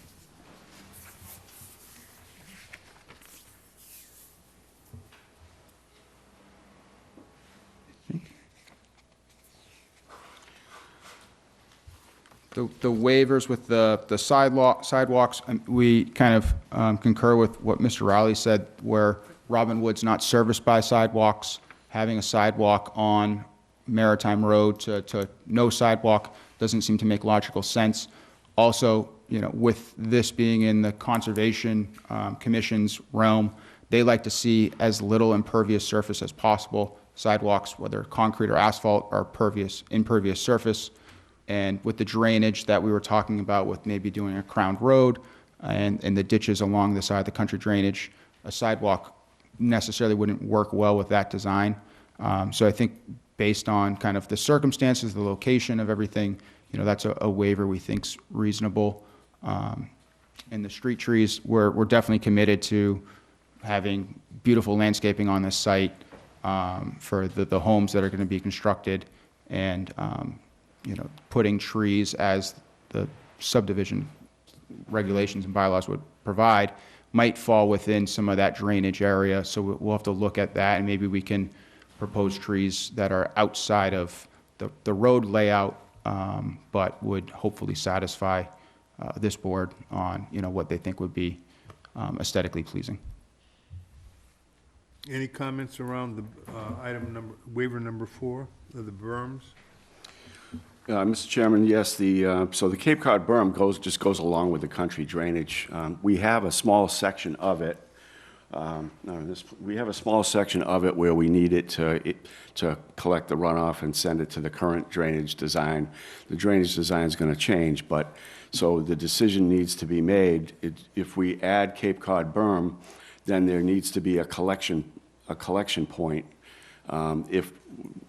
The waivers with the sidewalks, we kind of concur with what Mr. Riley said, where Robin Wood's not serviced by sidewalks, having a sidewalk on Maritime Road to no sidewalk doesn't seem to make logical sense. Also, with this being in the Conservation Commission's realm, they like to see as little impervious surface as possible. Sidewalks, whether concrete or asphalt, are impervious surface. And with the drainage that we were talking about with maybe doing a crowned road and the ditches along the side of the country drainage, a sidewalk necessarily wouldn't work well with that design. So I think based on kind of the circumstances, the location of everything, that's a waiver we think's reasonable. And the street trees, we're definitely committed to having beautiful landscaping on this site for the homes that are going to be constructed, and putting trees as the subdivision regulations and bylaws would provide might fall within some of that drainage area. So we'll have to look at that, and maybe we can propose trees that are outside of the road layout, but would hopefully satisfy this board on what they think would be aesthetically pleasing. Any comments around the waiver number 4 of the berms? Mr. Chairman, yes, so the Cape Cod berm just goes along with the country drainage. We have a small section of it. We have a small section of it where we need it to collect the runoff and send it to the current drainage design. The drainage design is going to change, but so the decision needs to be made. If we add Cape Cod berm, then there needs to be a collection point. If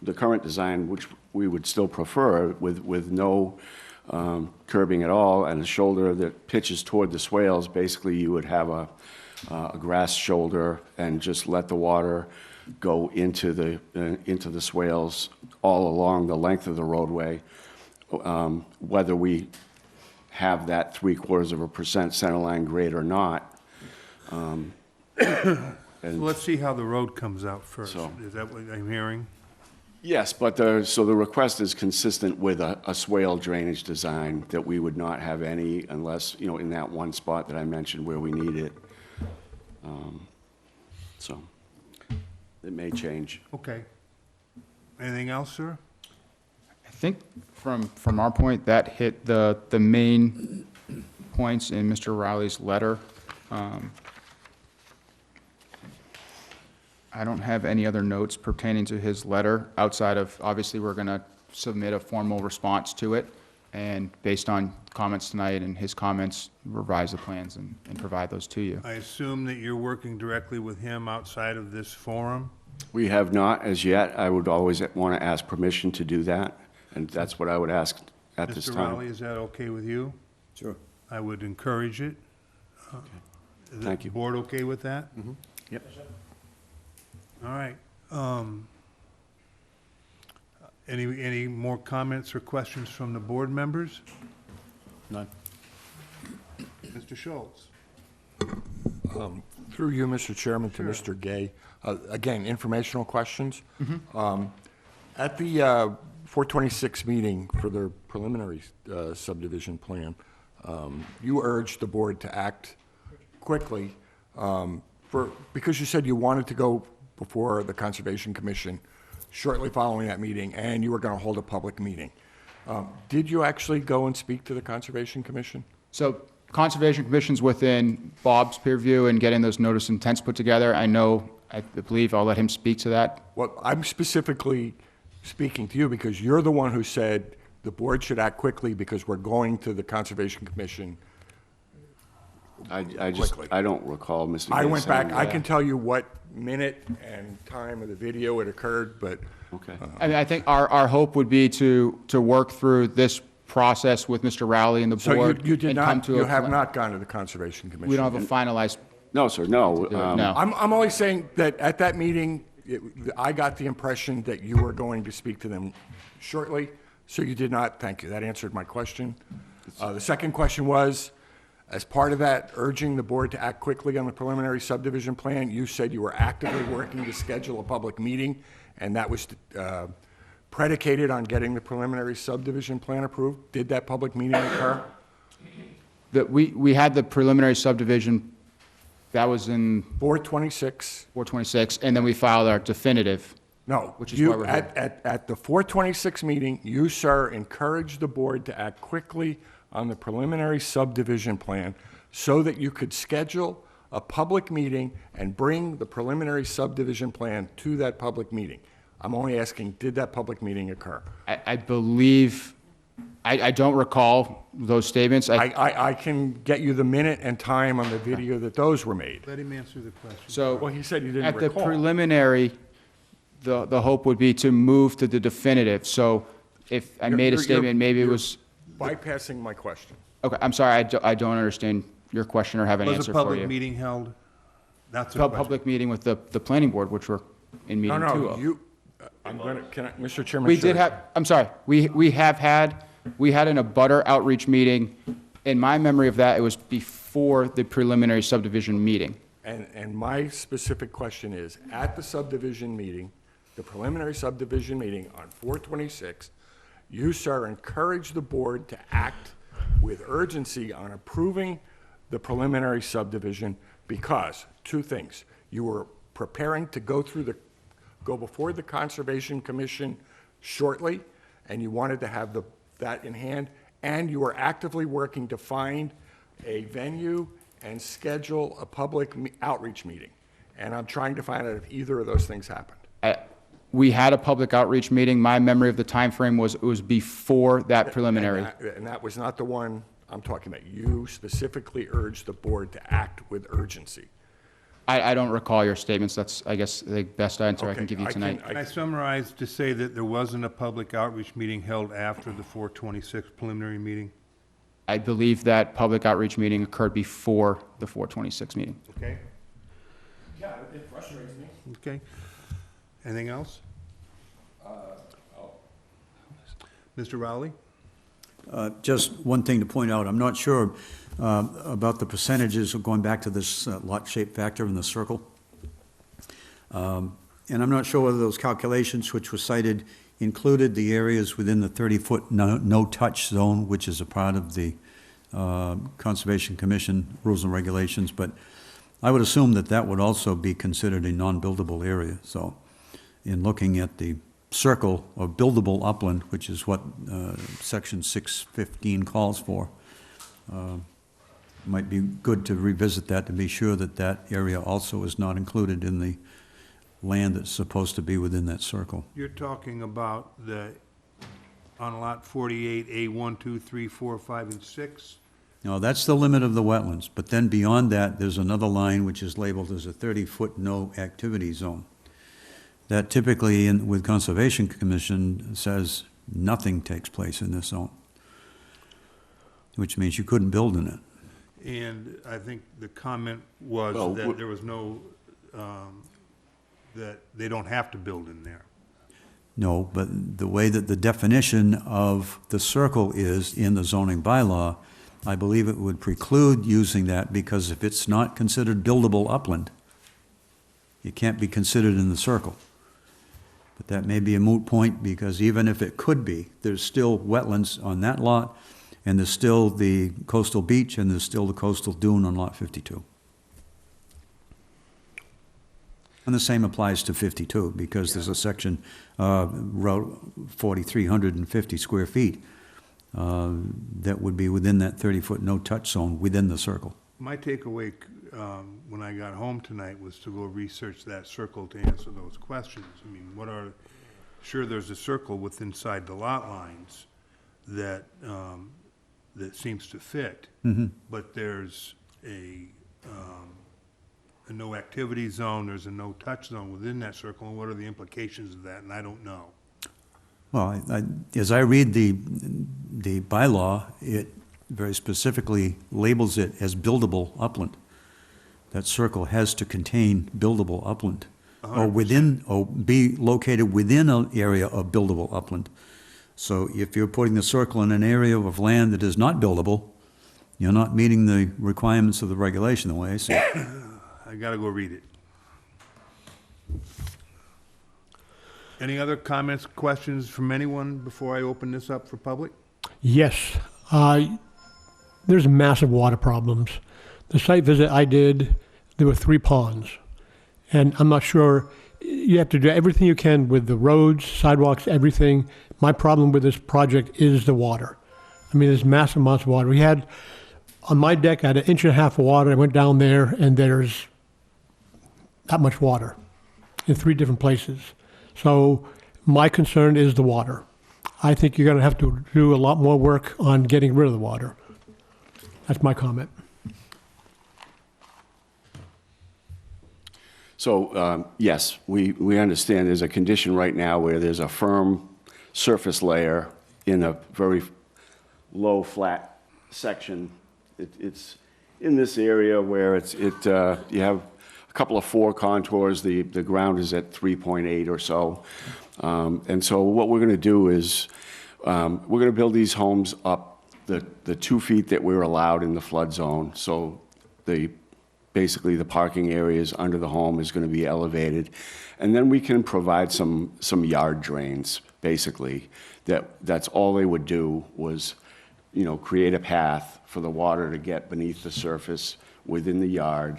the current design, which we would still prefer, with no curbing at all and a shoulder that pitches toward the swales, basically you would have a grass shoulder and just let the water go into the swales all along the length of the roadway. Whether we have that 0.75% centerline grade or not. So let's see how the road comes out first. So- Is that what I'm hearing? Yes, but so the request is consistent with a swale drainage design, that we would not have any unless, in that one spot that I mentioned where we need it. So it may change. Okay. Anything else, sir? I think from our point, that hit the main points in Mr. Riley's letter. I don't have any other notes pertaining to his letter outside of, obviously, we're going to submit a formal response to it, and based on comments tonight and his comments, revise the plans and provide those to you. I assume that you're working directly with him outside of this forum? We have not as yet. I would always want to ask permission to do that, and that's what I would ask at this Mr. time. Rowley, is that okay with you? Sure. I would encourage it. Is Thank the you. board okay with that? Yep. All right. Any more comments or questions from the board members? None. Mr. Schultz? Through you, Mr. Chairman, to Mr. Gay. Again, informational questions. At the 426 meeting for the preliminary subdivision plan, you urged the board to act quickly because you said you wanted to go before the Conservation Commission shortly following that meeting, and you were going to hold a public meeting. Did you actually go and speak to the Conservation Commission? So Conservation Commission's within Bob's purview and getting those notice intents put together. I believe I'll let him speak to that. Well, I'm specifically speaking to you because you're the one who said the board should act quickly because we're going to the Conservation Commission. I Quickly. don't recall Mr. I Gay went back, saying I that. can tell you what minute and time of the video it occurred, but Okay. I mean, I think our hope would be to work through this process with Mr. Rowley and the so board. you did and come not, to you a have pla- not gone to the Conservation Commission. We don't have a finalized, No, sir, no. no. I'm only saying that at that meeting, I got the impression that you were going to speak to them shortly, so you did not. Thank you. That answered my question. The second question was, as part of that, urging the board to act quickly on the preliminary subdivision plan, you said you were actively working to schedule a public meeting, and that was predicated on getting the preliminary subdivision plan approved? Did that public meeting occur? We had the preliminary subdivision, that was in 426? 426, and then we filed our definitive. No. Which is why we're here. At the 426 meeting, you, sir, encouraged the board to act quickly on the preliminary subdivision plan so that you could schedule a public meeting and bring the preliminary subdivision plan to that public meeting. I'm only asking, did that public meeting occur? I believe, I don't recall those statements. I can get you the minute and time on the video that those were made. Let him answer the question. So, Well, he said he didn't at the recall. preliminary, the hope would be to move to the definitive. So if I made a statement, maybe it was, Bypassing my question. okay, I'm sorry, I don't understand your question or have an Was answer a for public you. meeting held? That's a A question. public meeting with the planning board, which we're in meeting two No, of. you, I'm gonna, can I, Mr. Chairman? We should did I- have, I'm sorry, we had an abutter outreach meeting. In my memory of that, it was before the preliminary subdivision meeting. And my specific question is, at the subdivision meeting, the preliminary subdivision meeting on 426, you, sir, encouraged the board to act with urgency on approving the preliminary subdivision because, two things, you were preparing to go before the Conservation Commission shortly, and you wanted to have that in hand, and you were actively working to find a venue and schedule a public outreach meeting. And I'm trying to find out if either of those things happened. We had a public outreach meeting. My memory of the time frame was it was before that preliminary. And that was not the one I'm talking about. You specifically urged the board to act with urgency. I don't recall your statements. That's, I guess, the best answer I can Okay, give you tonight. Can I summarize to say that there wasn't a public outreach meeting held after the 426 preliminary meeting? I believe that public outreach meeting occurred before the 426 meeting. Okay? Yeah, it frustrates me. Okay. Anything else? Mr. Rowley? Just one thing to point out, I'm not sure about the percentages of going back to this lot shape factor in the circle. And I'm not sure whether those calculations which were cited included the areas within the 30-foot no-touch zone, which is a part of the Conservation Commission rules and regulations, but I would assume that that would also be considered a non-buildable area. So in looking at the circle of buildable upland, which is what section 615 calls for, might be good to revisit that to be sure that that area also is not included in the land that's supposed to be within that circle. You're talking about on lot 48, A1, 2, 3, 4, 5, and 6? Now, that's the limit of the wetlands, but then beyond that, there's another line which is labeled as a 30-foot no activity zone. That typically, with Conservation Commission, says nothing takes place in this zone, which means you couldn't build in it. And I think the comment was Well, that there was no, that they don't have to build in there. No, but the way that the definition of the circle is in the zoning bylaw, I believe it would preclude using that, because if it's not considered buildable upland, it can't be considered in the circle. But that may be a moot point, because even if it could be, there's still wetlands on that lot, and there's still the coastal beach, and there's still the coastal dune on lot 52. And the same applies to 52, because there's a section, road 4,350 square feet, that would be within that 30-foot no-touch zone within the circle. My takeaway when I got home tonight was to go research that circle to answer those questions. I mean, sure, there's a circle within inside the lot lines that that seems to fit, but there's a no activity zone, there's a no touch zone within that circle, and what are the implications of that? And I don't know. Well, as I read the bylaw, it very specifically labels it as buildable upland. That circle has to contain buildable upland, or be located within an area of buildable upland. So if you're putting the circle in an area of land that is not buildable, you're not meeting the requirements of the regulation the way I see it. I gotta go read it. Any other comments, questions from anyone before I open this up for public? Yes, there's massive water problems. The site visit I did, there were 3 ponds. And I'm not sure, you have to do everything you can with the roads, sidewalks, everything. My problem with this project is the water. I mean, there's massive amounts of water. We had, on my deck, I had 1.5 inches of water. I went down there and there's that much water in 3 different places. So my concern is the water. I think you're going to have to do a lot more work on getting rid of the water. That's my comment. So, yes, we understand there's a condition right now where there's a firm surface layer in a very low, flat section. It's in this area where you have a couple of 4 contours. The ground is at 3.8 or so. And so what we're going to do is we're going to build these homes up the 2 feet that we're allowed in the flood zone. So basically the parking areas under the home is going to be elevated. And then we can provide some yard drains, basically. That's all they would do was, create a path for the water to get beneath the surface within the yard.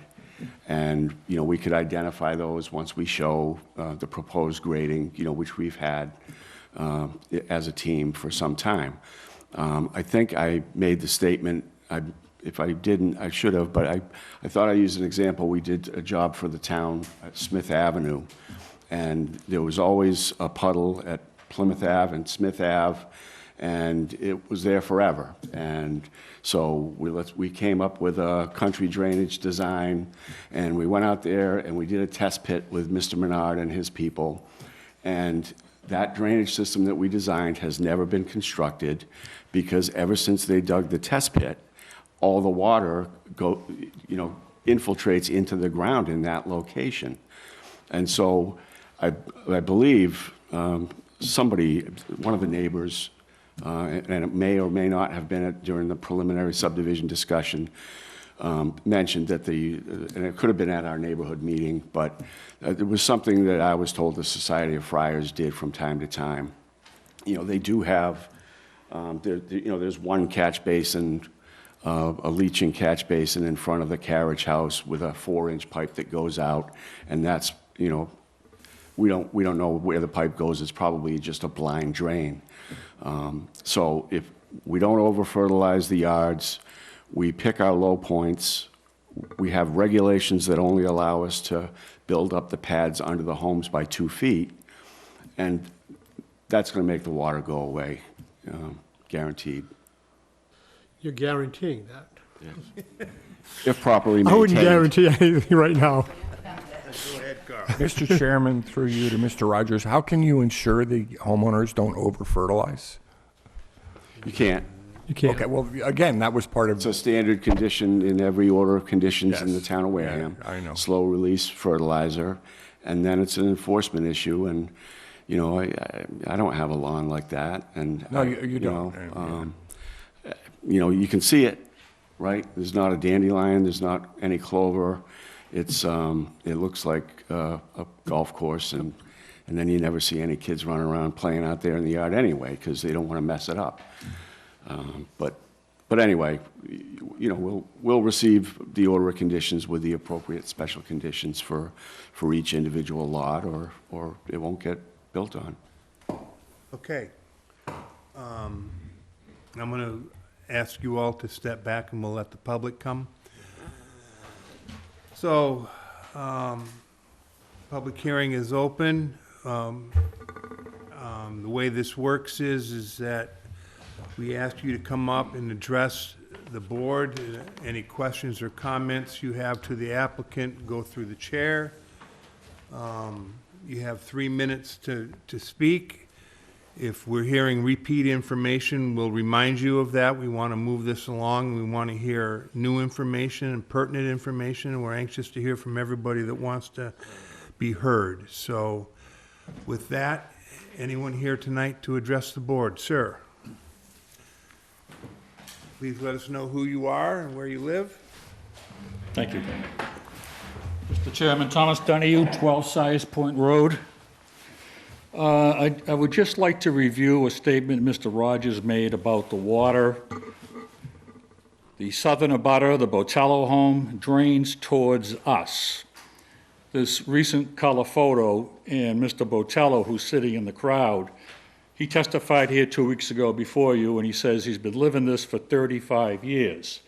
And, we could identify those once we show the proposed grading, which we've had as a team for some time. I think I made the statement, if I didn't, I should have, but I thought I used an example. We did a job for the town at Smith Avenue, and there was always a puddle at Plymouth Ave and Smith Ave, and it was there forever. And so we came up with a country drainage design, and we went out there and we did a test pit with Mr. Menard and his people. And that drainage system that we designed has never been constructed, because ever since they dug the test pit, all the water infiltrates into the ground in that location. And so I believe somebody, one of the neighbors, and it may or may not have been during the preliminary subdivision discussion, mentioned that and it could have been at our neighborhood meeting, but it was something that I was told the Society of Friars did from time to time. They do have, there's one catch basin, a leaching catch basin in front of the carriage house with a 4-inch pipe that goes out, and that's, we don't know where the pipe goes. It's probably just a blind drain. So if we don't over-fertilize the yards, we pick our low points, we have regulations that only allow us to build up the pads under the homes by 2 feet, and that's going to make the water go away, guaranteed. You're guaranteeing that. If properly maintained. I wouldn't guarantee anything right now. Go ahead, Carl. Mr. Chairman, through you to Mr. Rogers, how can you ensure the homeowners don't over-fertilize? You can't. You can't. Okay, well, again, that was part of... It's a standard condition in every order of conditions in the Yes. town of Wareham. Yeah, I know. Slow release fertilizer, and then it's an enforcement issue, and, I don't have a lawn like that, and... No, you don't. You can see it, right? There's not a dandelion, there's not any clover. It looks like a golf course, and then you never see any kids running around playing out there in the yard anyway, because they don't want to mess it up. But anyway, we'll receive the order of conditions with the appropriate special conditions for each individual lot, or it won't get built on. Okay. I'm going to ask you all to step back, and we'll let the public come. So, public hearing is open. The way this works is that we ask you to come up and address the board. Any questions or comments you have to the applicant, go through the chair. You have 3 minutes to speak. If we're hearing repeat information, we'll remind you of that. We want to move this along. We want to hear new information and pertinent information. We're anxious to hear from everybody that wants to be heard. So with that, anyone here tonight to address the board? Sir. Please let us know who you are and where you live. Thank you. Mr. Chairman, Thomas Donahue, 12 Sayers Point Road. I would just like to review a statement Mr. Rogers made about the water. The southern abutter, the Botello home, drains towards us. This recent color photo, and Mr. Botello, who's sitting in the crowd, he testified here 2 weeks ago before you, and he says he's been living this for 35 years.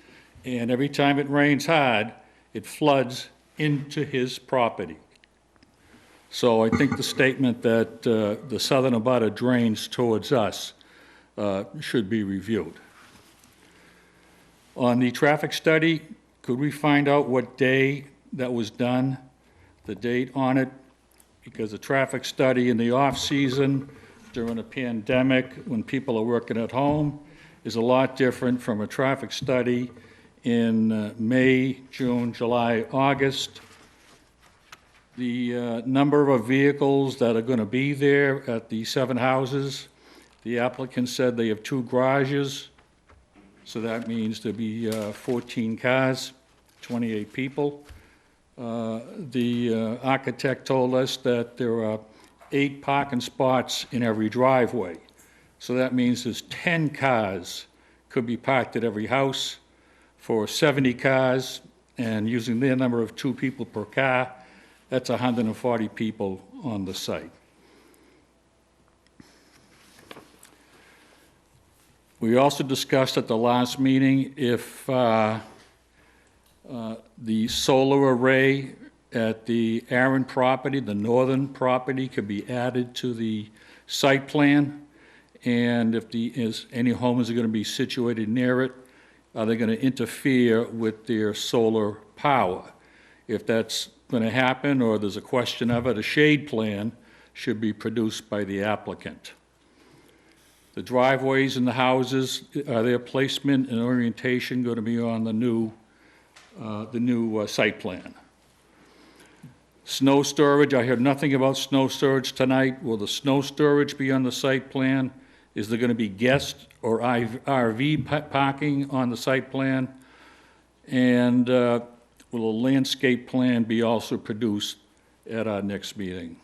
And every time it rains hard, it floods into his property. So I think the statement that the southern abutter drains towards us should be reviewed. On the traffic study, could we find out what day that was done, the date on it? Because a traffic study in the off-season, during a pandemic, when people are working at home, is a lot different from a traffic study in May, June, July, August. The number of vehicles that are going to be there at the 7 houses, the applicant said they have 2 garages, so that means there'll be 14 cars, 28 people. The architect told us that there are 8 parking spots in every driveway, so that means there's 10 cars could be parked at every house. For 70 cars, and using their number of 2 people per car, that's 140 people on the site. We also discussed at the last meeting if the solar array at the Aaron property, the northern property, could be added to the site plan, and if any homes are going to be situated near it, are they going to interfere with their solar power? If that's going to happen, or there's a question of it, a shade plan should be produced by the applicant. The driveways in the houses, are their placement and orientation going to be on the new site plan? Snow storage, I heard nothing about snow storage tonight. Will the snow storage be on the site plan? Is there going to be guest or RV parking on the site plan? And will a landscape plan be also produced at our next meeting?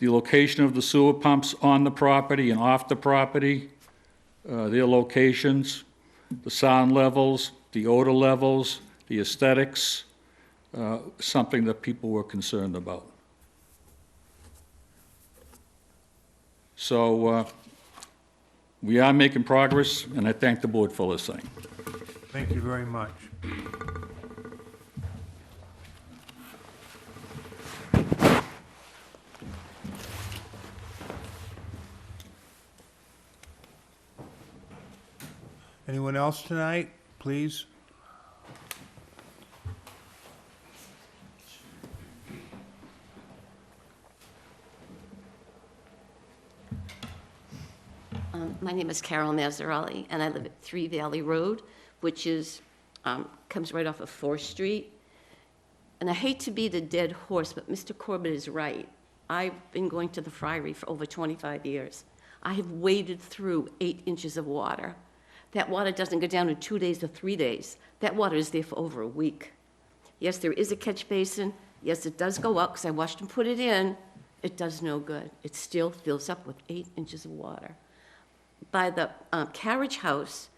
The location of the sewer pumps on the property and off the property, their locations, the sound levels, the odor levels, the aesthetics, something that people were concerned about. So we are making progress, and I thank the board for listening. Thank you very much. Anyone else tonight, please? My name is Carol Mazzarelli, and I live at 3 Valley Road, which is, comes right off of 4th Street. And I hate to be the dead horse, but Mr. Corbett is right. I've been going to the Friary for over 25 years. I have waded through 8 inches of water. That water doesn't go down in 2 days or 3 days. That water is there for over a week. Yes, there is a catch basin. Yes, it does go up, because I watched him put it in. It does no good. It still fills up with 8 inches of water. By the carriage house,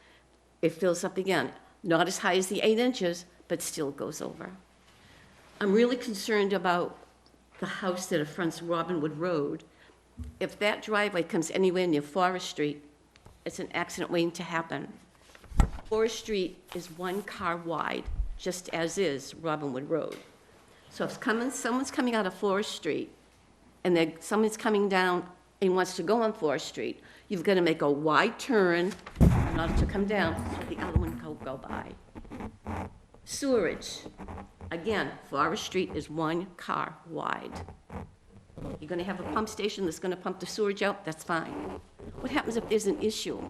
it fills up again. Not as high as the 8 inches, but still goes over. I'm really concerned about the house that fronts Robinwood Road. If that driveway comes anywhere near Forest Street, it's an accident waiting to happen. Forest Street is 1 car wide, just as is Robinwood Road. So if someone's coming out of Forest Street, and someone's coming down and wants to go on Forest Street, you've got to make a wide turn in order to come down so the other one can go by. Sewerage. Again, Forest Street is 1 car wide. You're going to have a pump station that's going to pump the sewage out, that's fine. What happens if there's an issue?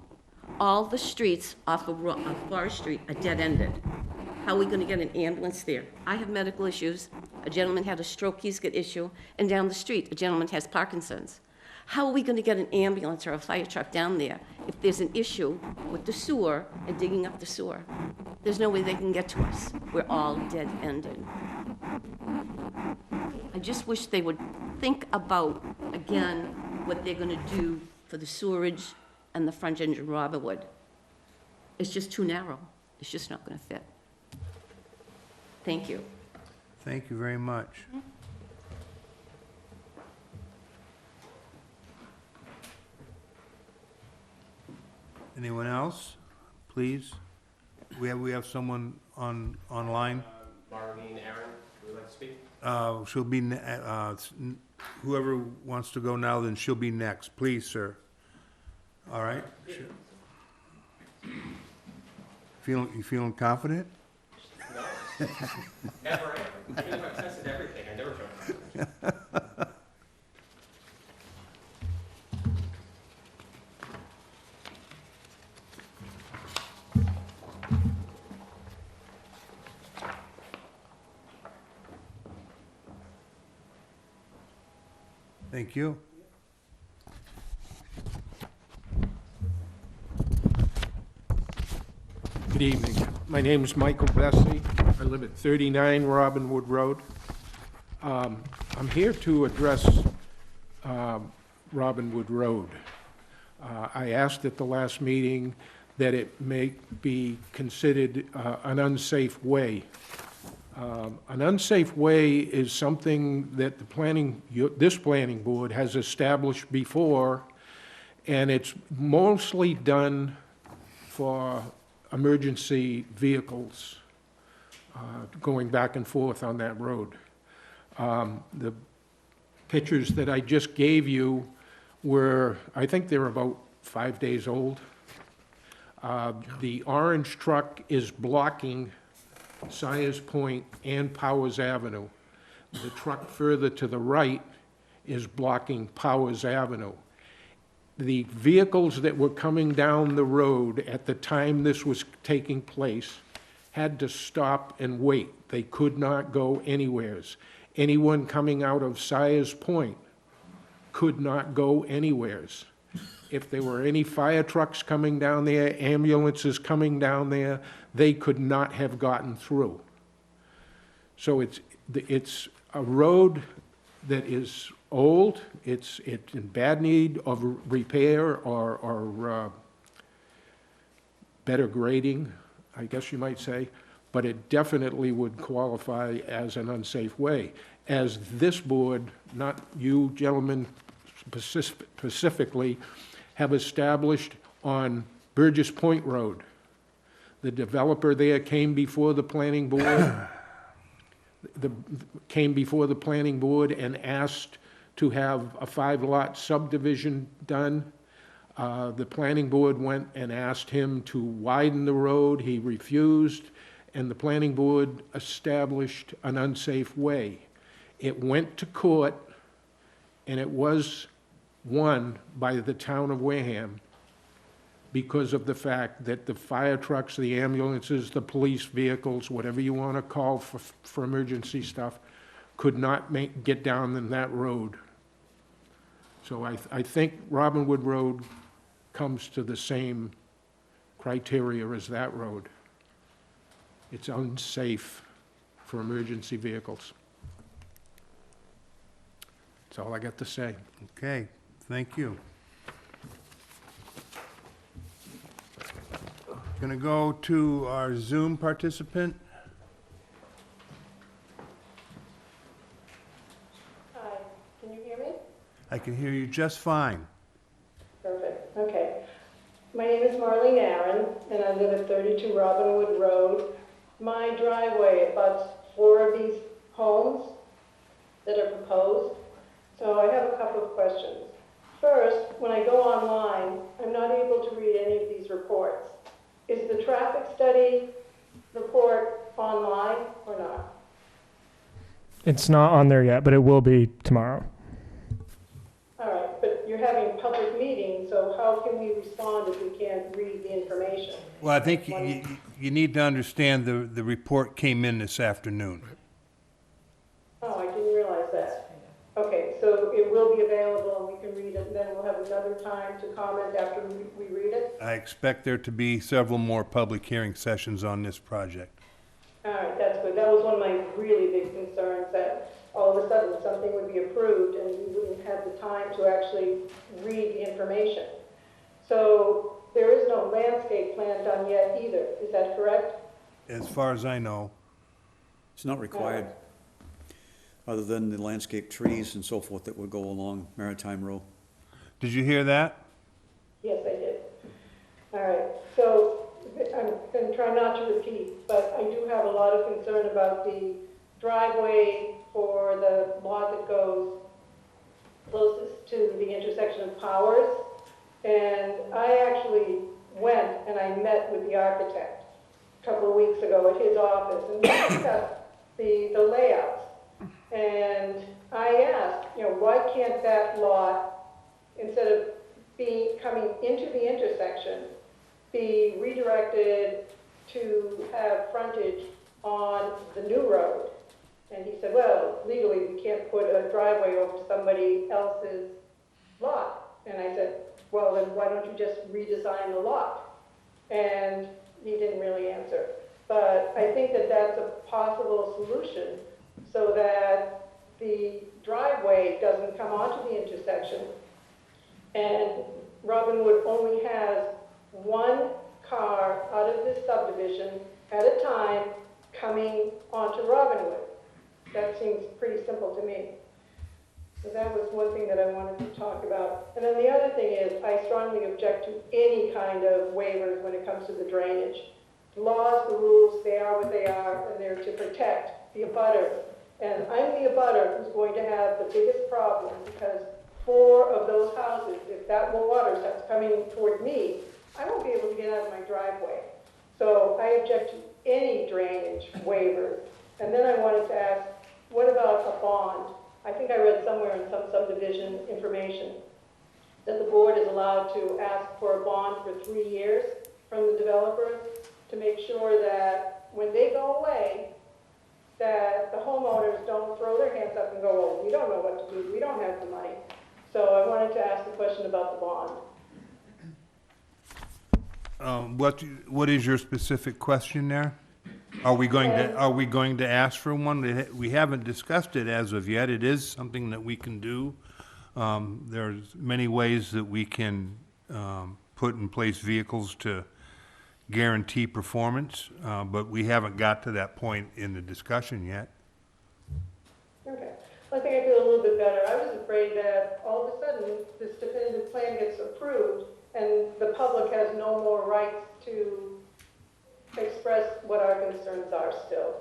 All the streets off of Forest Street are dead-ended. How are we going to get an ambulance there? I have medical issues. A gentleman had a stroke, he's got issue. And down the street, a gentleman has Parkinson's. How are we going to get an ambulance or a fire truck down there if there's an issue with the sewer and digging up the sewer? There's no way they can get to us. We're all dead-ended. I just wish they would think about, again, what they're gonna do for the sewerage and the front end in Robinwood. It's just too narrow. It's just not gonna fit. Thank you. Thank you very much. Anyone else? Please. We have someone online. Marlene Aaron, would you like to speak? She'll be, whoever wants to go now, then she'll be next. Please, sir. All right? You feeling confident? No, never am. Even if I've tested everything, I never feel confident. Thank you. Good evening. My name is Michael Bessie. I live at 39 Robinwood Road. I'm here to address Robinwood Road. I asked at the last meeting that it may be considered an unsafe way. An unsafe way is something that this planning board has established before, and it's mostly done for emergency vehicles going back and forth on that road. The pictures that I just gave you were, I think they're about 5 days old. The orange truck is blocking Sayers Point and Powers Avenue. The truck further to the right is blocking Powers Avenue. The vehicles that were coming down the road at the time this was taking place had to stop and wait. They could not go anywheres. Anyone coming out of Sayers Point could not go anywheres. If there were any fire trucks coming down there, ambulances coming down there, they could not have gotten through. So it's a road that is old, it's in bad need of repair or better grading, I guess you might say, but it definitely would qualify as an unsafe way. As this board, not you gentlemen specifically, have established on Burgess Point Road. The developer there came before the planning board, and asked to have a 5-lot subdivision done. The planning board went and asked him to widen the road. He refused, and the planning board established an unsafe way. It went to court, and it was won by the town of Wareham because of the fact that the fire trucks, the ambulances, the police vehicles, whatever you want to call for emergency stuff, could not get down in that road. So I think Robinwood Road comes to the same criteria as that road. It's unsafe for emergency vehicles. That's all I got to say. Okay, thank you. Gonna go to our Zoom participant. Hi, can you hear me? I can hear you just fine. Perfect, okay. My name is Marlene Aaron, and I live at 32 Robinwood Road. My driveway abuts 4 of these homes that are proposed, so I have a couple of questions. First, when I go online, I'm not able to read any of these reports. Is the traffic study report online or not? It's not on there yet, but it will be tomorrow. All right, but you're having a public meeting, so how can we respond if we can't read the information? Well, I think you need to understand the report came in this afternoon. Oh, I didn't realize that. Okay, so it will be available and we can read it, and then we'll have another time to comment after we read it? I expect there to be several more public hearing sessions on this project. All right, that's good. That was one of my really big concerns, that all of a sudden something time to actually read the information. So there is no landscape plan done yet either, is that correct? As far as I know. It's not required, other than the landscape trees and so forth that would go along Maritime Row. Did you hear that? Yes, I did. All right, so I'm going to try not to repeat, but I do have a lot of concern about the driveway for the lot that goes closest to the intersection of Powers. And I actually went and I met with the architect a couple of weeks ago at his office, and we discussed the layouts. And I asked, why can't that lot, instead of coming into the intersection, be redirected to have frontage on the new road? And he said, well, legally, we can't put a driveway over somebody else's lot. And I said, well, then why don't you just redesign the lot? And he didn't really answer. But I think that that's a possible solution so that the driveway doesn't come onto the intersection. And Robinwood only has one car out of this subdivision at a time coming onto Robinwood. That seems pretty simple to me. So that was one thing that I wanted to talk about. And then the other thing is, I strongly object to any kind of waivers when it comes to the drainage. The laws, the rules, they are what they are, and they're to protect the abutters. And I'm the abutter who's going to have the biggest problem, because 4 of those houses, if that water starts coming toward me, I won't be able to get out of my driveway. So I object to any drainage waiver. And then I wanted to ask, what about a bond? I think I read somewhere in some subdivision information that the board is allowed to ask for a bond for 3 years from the developer to make sure that when they go away, that the homeowners don't throw their hands up and go, oh, we don't know what to do, we don't have the money. So I wanted to ask the question about the bond. What is your specific question there? Are we going to ask for one? We haven't discussed it as of yet. It is something that we can do. There's many ways that we can put in place vehicles to guarantee performance, but we haven't got to that point in the discussion yet. Okay. Well, I think I feel a little bit better. I was afraid that all of a sudden this definitive plan gets approved and the public has no more rights to express what our concerns are still.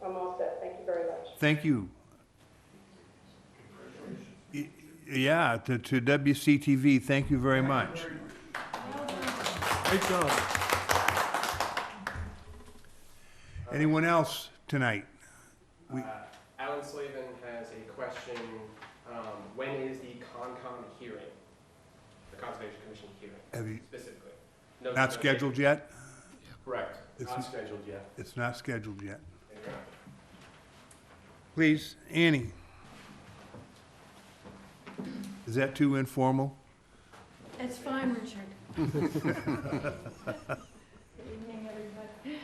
I'm all set. Thank you very much. Thank you. Yeah, to WCTV, thank you very much. Great job. Anyone else tonight? Alan Slavin has a question. When is the CONCOM hearing? The Conservation Commission hearing, specifically? No, Not scheduled yet? Correct. Not scheduled yet. It's not scheduled yet. Please, Annie. Is that too informal? It's fine, Richard. Good evening, everybody.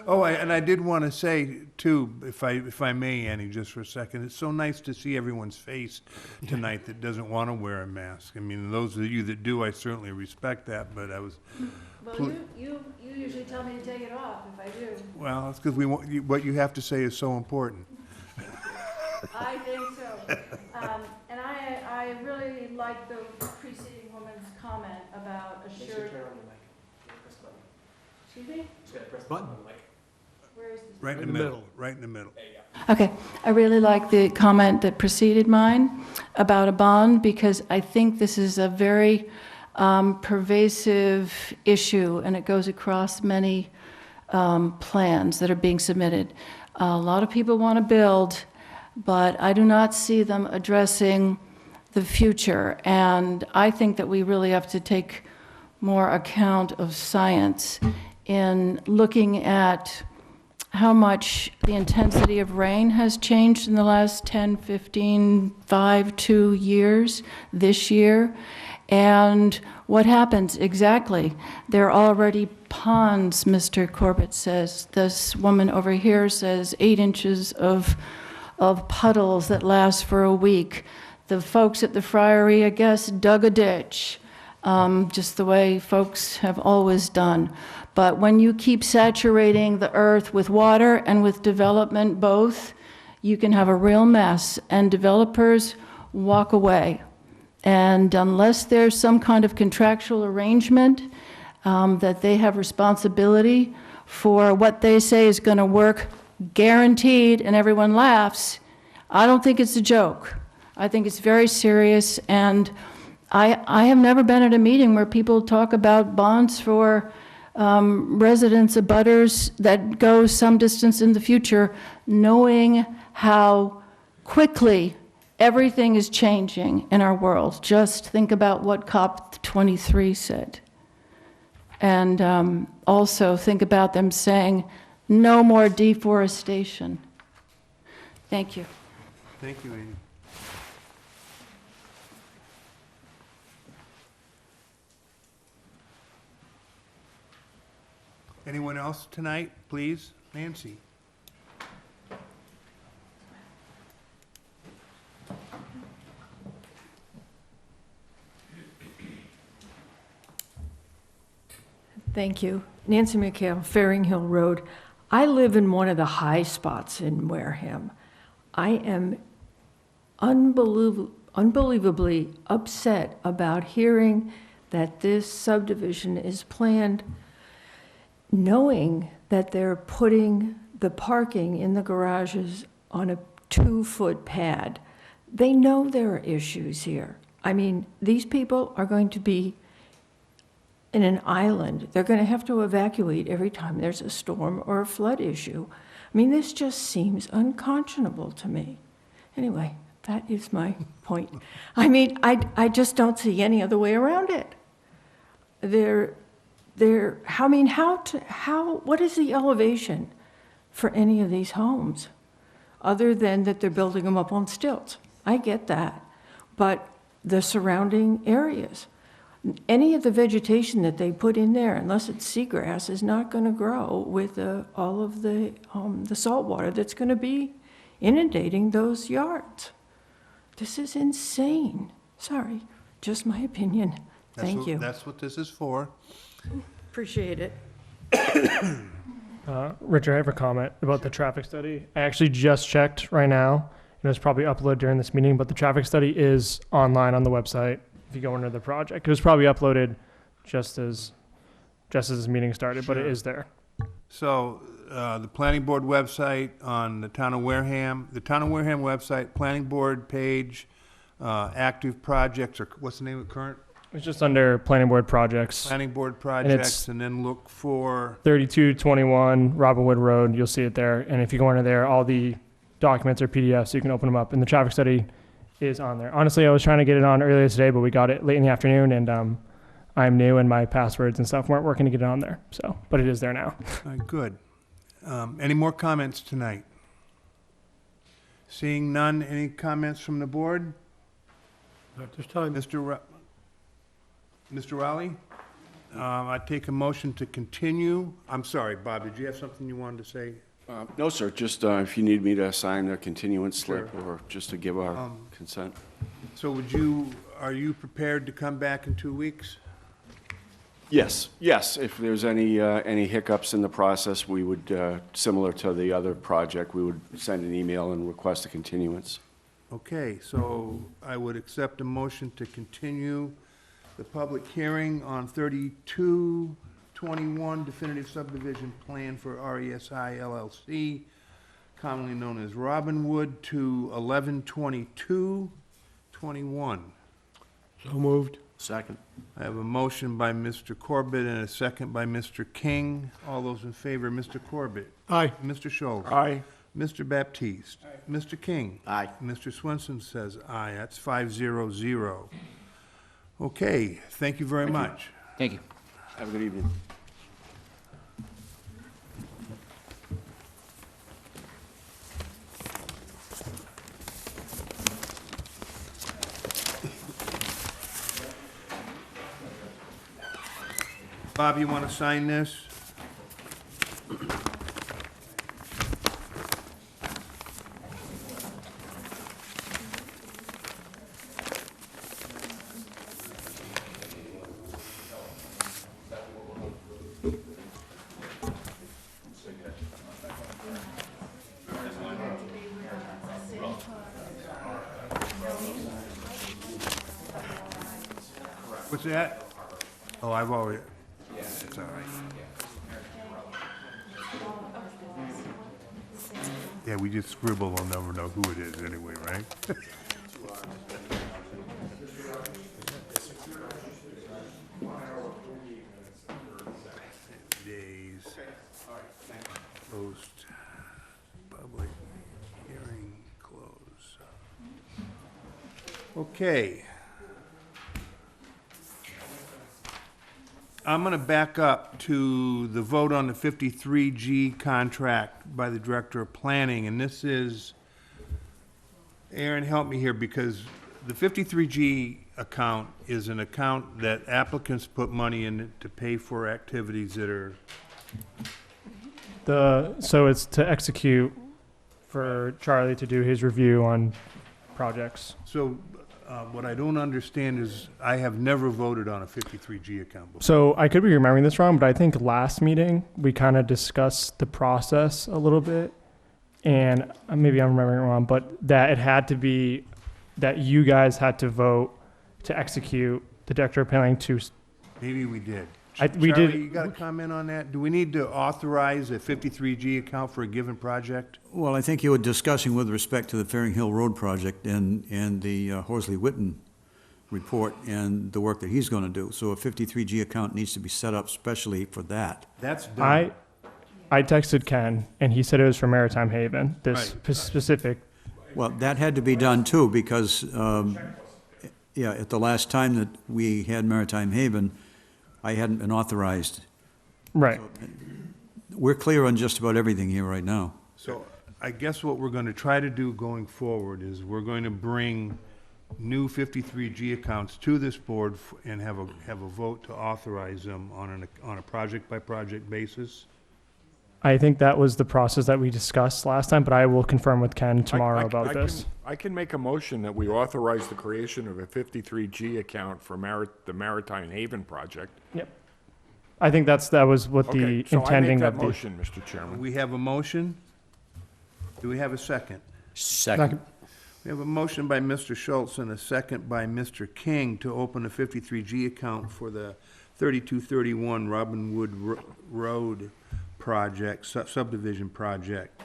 Oh, and I did want to say, too, if I may, Annie, just for a second, it's so nice to see everyone's face tonight that doesn't want to wear a mask. I mean, those of you that do, I certainly respect that, but I was... Well, you usually tell me to take it off if I do. Well, it's because what you have to say is so important. I think so. And I really like the preceding woman's comment about assured... Turn on your mic. Press the button. Excuse me? Just gotta press the button on the mic. Where is this? Right in the middle, right in the middle. There you go. Okay, I really like the comment that preceded mine about a bond, because I think this is a very pervasive issue, and it goes across many plans that are being submitted. A lot of people want to build, but I do not see them addressing the future, and I think that we really have to take more account of science in looking at how much the intensity of rain has changed in the last 10, 15, 5, 2 years, this year, and what happens exactly. There are already ponds, Mr. Corbett says. This woman over here says 8 inches of of puddles that last for a week. The folks at the Friary, I guess, dug a ditch, just the way folks have always done. But when you keep saturating the earth with water and with development both, you can have a real mess, and developers walk away. And unless there's some kind of contractual arrangement that they have responsibility for what they say is going to work guaranteed and everyone laughs, I don't think it's a joke. I think it's very serious, and I have never been at a meeting where people talk about bonds for residents, abutters that go some distance in the future, knowing how quickly everything is changing in our world. Just think about what COP23 said. And also think about them saying, no more deforestation. Thank you. Thank you, Amy. Anyone else tonight, please? Nancy? Thank you. Nancy McHale, Faring Hill Road. I live in one of the high spots in Wareham. I am unbelievably upset about hearing that this subdivision is planned, knowing that they're putting the parking in the garages on a 2-foot pad. They know there are issues here. I mean, these people are going to be in an island. They're going to have to evacuate every time there's a storm or a flood issue. I mean, this just seems unconscionable to me. Anyway, that is my point. I mean, I just don't see any other way around it. What is the elevation for any of these homes, other than that they're building them up on stilts? I get that, but the surrounding areas, any of the vegetation that they put in there, unless it's seagrass, is not going to grow with all of the salt water that's going to be inundating those yards. This is insane. Sorry, just my opinion. Thank you. That's what this is for. Appreciate it. Richard, I have a comment about the traffic study. I actually just checked right now, and it was probably uploaded during this meeting, but the traffic study is online on the website. If you go under the project, it was probably uploaded just as this meeting started, but it is there. So, the planning board website on the town of Wareham website, planning board page, active projects, or what's the name of it, current? It's just under planning board projects. Planning board projects, and then look for 3221 Robinwood Road. You'll see it there. And if you go under there, all the documents are PDFs, so you can open them up. And the traffic study is on there. Honestly, I was trying to get it on earlier today, but we got it late in the afternoon, and I'm new, and my passwords and stuff weren't working to get it on there. So, but it is there now. All right, good. Any more comments tonight? Seeing none, any comments from the board? At this time, Mr. Rowley? I take a motion to continue. I'm sorry, Bob, did you have something you wanted to say? No, sir, just if you need me to sign a continuance slip Sure. or just to give our consent. So are you prepared to come back in 2 weeks? Yes, if there's any hiccups in the process, we would, similar to the other project, we would send an email and request a continuance. Okay, so I would accept a motion to continue the public hearing on 3221 definitive subdivision plan for RESI LLC, commonly known as Robinwood, to 11/22/21. so moved. Second. I have a motion by Mr. Corbett and a second by Mr. King. All those in favor, Mr. Corbett? Aye. Mr. Schultz? Aye. Mr. Baptiste? Mr. King? Aye. Mr. Swenson says aye. That's 5-0-0. Okay, thank you very much. Thank you. Have a good evening. Bob, you want to sign this? What's that? Oh, I've already, it's all right. Yeah, we just scribble, we'll never know who it is anyway, right? Days. Post, public hearing close. Okay. I'm going to back up to the vote on the 53G contract by the Director of Planning, and this is, Aaron, help me here, because the 53G account is an account that applicants put money in to pay for activities that are, So it's to execute for Charlie to do his review on projects. so what I don't understand is, I have never voted on a 53G account before. So I could be remembering this wrong, but I think last meeting we kind of discussed the process a little bit, and maybe I'm remembering it wrong, but that it had to be that you guys had to vote to execute the Director of Planning to. Maybe we did. We Charlie, did. you got a comment on that? Do we need to authorize a 53G account for a given project? Well, I think you were discussing with respect to the Fairing Hill Road project and the Horsley Witten report and the work that he's going to do. So a 53G account needs to be set up specially for that. That's done. I texted Ken, and he said it was for Maritime Haven, this Right. specific. Well, that had to be done too, because, at the last time that we had Maritime Haven, I hadn't been authorized. Right. We're clear on just about everything here right now. So I guess what we're going to try to do going forward is we're going to bring new 53G accounts to this board and have a vote to authorize them on a project-by-project basis. I think that was the process that we discussed last time, but I will confirm with Ken tomorrow about this. I can make a motion that we authorize the creation of a 53G account for the Maritime Haven project. Yep. I think that was what the Okay, so I make intending that of the. motion, Mr. Chairman. We have a motion. Do we have a second? Second. We have a motion by Mr. Schultz and a second by Mr. King to open a 53G account for the 3231 Robin Wood Road project, subdivision project.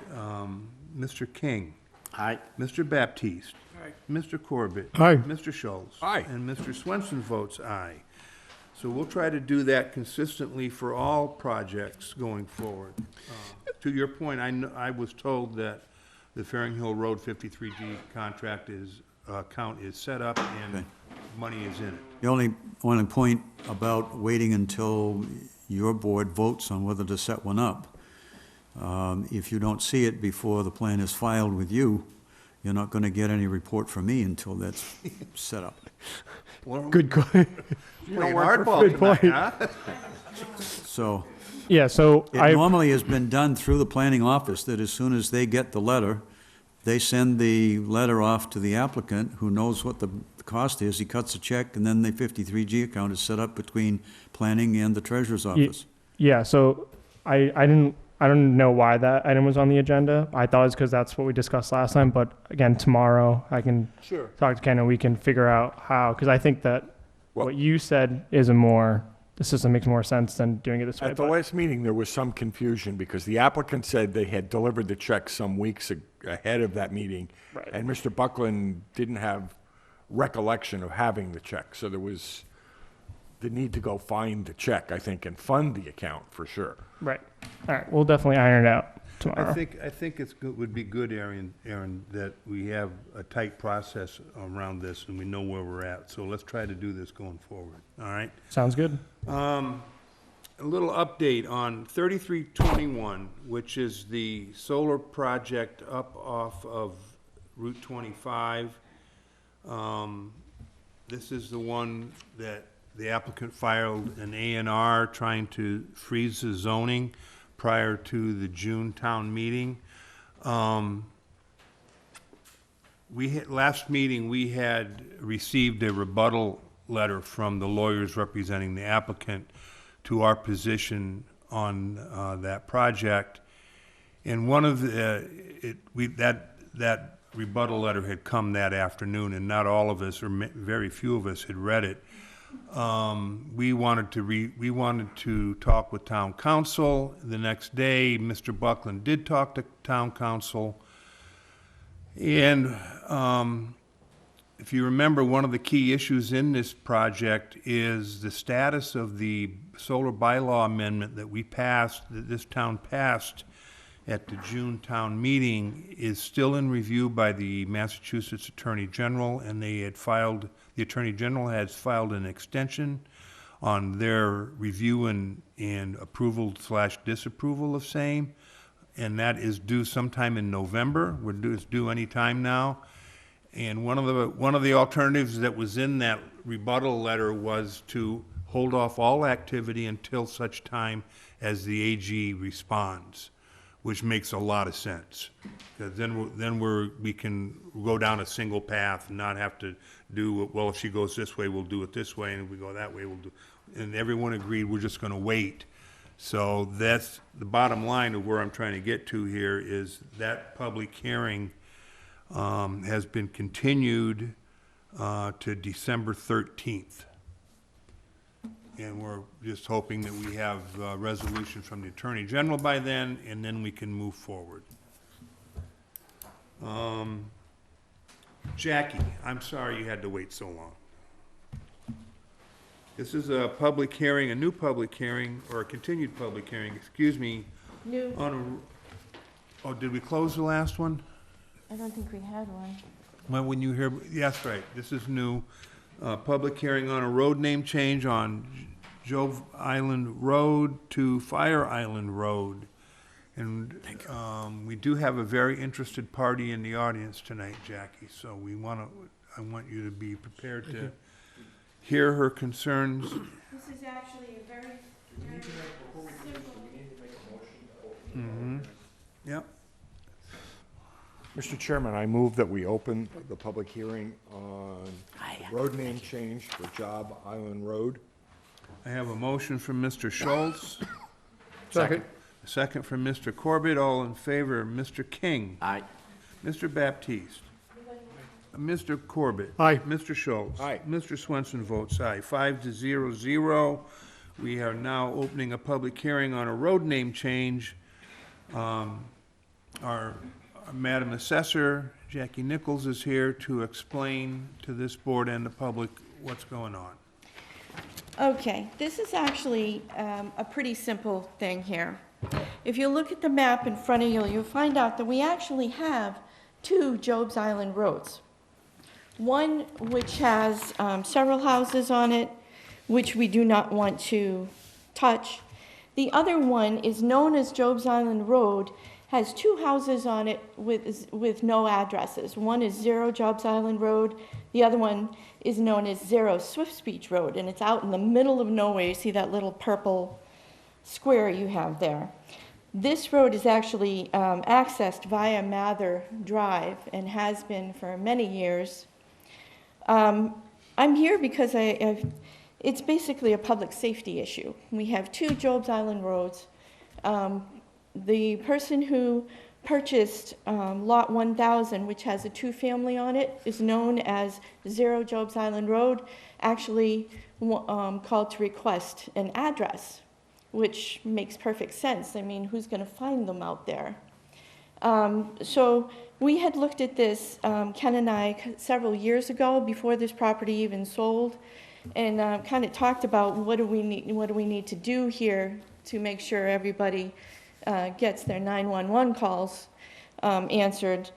Mr. King. Aye. Mr. Baptiste. Aye. Mr. Corbett. Aye. Mr. Schultz. Aye. And Mr. Swenson votes aye. So we'll try to do that consistently for all projects going forward. To your point, I was told that the Fairing Hill Road 53G contract account is set up and money is in it. The only point about waiting until your board votes on whether to set one up, if you don't see it before the plan is filed with you, you're not going to get any report from me until that's set up. Good, Playing hardball tonight, huh? So Yeah, so it normally has been done through the planning office, that as soon as they get the letter, they send the letter off to the applicant, who knows what the cost is, he cuts a check, and then the 53G account is set up between planning and the treasurer's office. Yeah, so I don't know why that item was on the agenda. I thought it was because that's what we discussed last time, but again, tomorrow I can Sure. talk to Ken and we can figure out how, because I think that what you said is the system makes more sense than doing it this way. At the last meeting, there was some confusion because the applicant said they had delivered the check some weeks ahead of that meeting. Right. And Mr. Buckland didn't have recollection of having the check. So there was the need to go find the check, I think, and fund the account for sure. Right. All right, we'll definitely iron it out tomorrow. I think it's good, would be good, Aaron, that we have a tight process around this and we know where we're at. So let's try to do this going forward, all right? Sounds good. A little update on 3321, which is the solar project up off of Route 25. This is the one that the applicant filed an A&R trying to freeze the zoning prior to the June town meeting. Last meeting, we had received a rebuttal letter from the lawyers representing the applicant to our position on that project. And one of that rebuttal letter had come that afternoon, and not all of us, or very few of us, had read it. We wanted to talk with town council. The next day, Mr. Buckland did talk to town council. And if you remember, one of the key issues in this project is the status of the solar bylaw amendment that this town passed at the June town meeting is still in review by the Massachusetts Attorney General, and the Attorney General has filed an extension on their review and approval/disapproval of same, and that is due sometime in November. It's due any time now. And one of the alternatives that was in that rebuttal letter was to hold off all activity until such time as the AG responds, which makes a lot of sense. Because then we can go down a single path and not have to do, well, if she goes this way, we'll do it this way, and if we go that way, we'll do, and everyone agreed we're just gonna wait. So that's the bottom line of where I'm trying to get to here, is that public hearing has been continued to December 13th. And we're just hoping that we have a resolution from the Attorney General by then, and then we can move forward. Jackie, I'm sorry you had to wait so long. This is a public hearing, a new public hearing, or a continued public hearing, excuse me. New. Oh, did we close the last one? I don't think we had one. When you hear, yes, right, this is new. Public hearing on a road name change on Jove Island Road to Fire Island Road. And we do have a very interested party in the audience tonight, Jackie, so I want you to be prepared to hear her concerns. This is actually a very simple. Mm-hmm. Yep. Mr. Chairman, I move that we open the public hearing on road name change for Job Island Road. I have a motion from Mr. Schultz. Second. A second from Mr. Corbett. All in favor, Mr. King. Aye. Mr. Baptiste. Mr. Corbett. Aye. Mr. Schultz. Aye. Mr. Swenson votes aye. 5-0-0. We are now opening a public hearing on a road name change. Our Madam Assessor, Jackie Nichols, is here to explain to this board and the public what's going on. Okay, this is actually a pretty simple thing here. If you look at the map in front of you, you'll find out that we actually have two Job's Island roads. One which has several houses on it, which we do not want to touch. The other one is known as Job's Island Road, has two houses on it with no addresses. One is 0 Jobs Island Road, the other one is known as 0 Swift's Beach Road, and it's out in the middle of nowhere. You see that little purple square you have there. This road is actually accessed via Mather Drive and has been for many years. I'm here because it's basically a public safety issue. We have two Job's Island roads. The person who purchased Lot 1000, which has a two-family on it, is known as 0 Job's Island Road, actually called to request an address, which makes perfect sense. I mean, who's going to find them out there? So we had looked at this, Ken and I, several years ago, before this property even sold, and kind of talked about what do we need to do here to make sure everybody gets their 911 calls answered.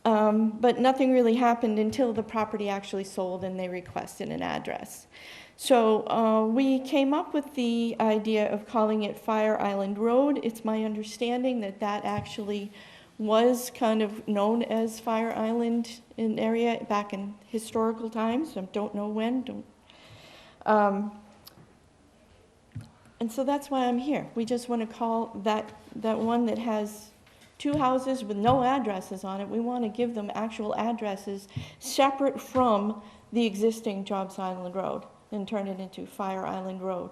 But nothing really happened until the property actually sold and they requested an address. So we came up with the idea of calling it Fire Island Road. It's my understanding that that actually was kind of known as Fire Island in area back in historical times. I don't know when. And so that's why I'm here. We just want to call that one that has two houses with no addresses on it. We want to give them actual addresses separate from the existing Jobs Island Road and turn it into Fire Island Road.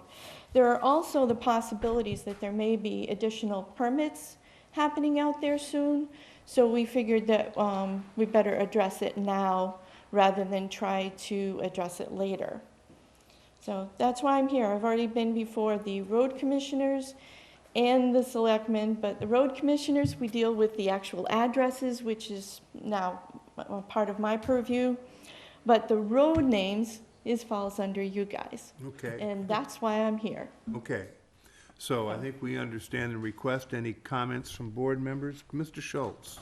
There are also the possibilities that there may be additional permits happening out there soon. So we figured that we better address it now rather than try to address it later. So that's why I'm here. I've already been before the road commissioners and the selectmen, but the road commissioners, we deal with the actual addresses, which is now a part of my purview. But the road names falls under you guys. Okay. And that's why I'm here. Okay. So I think we understand the request. Any comments from board members? Mr. Schultz?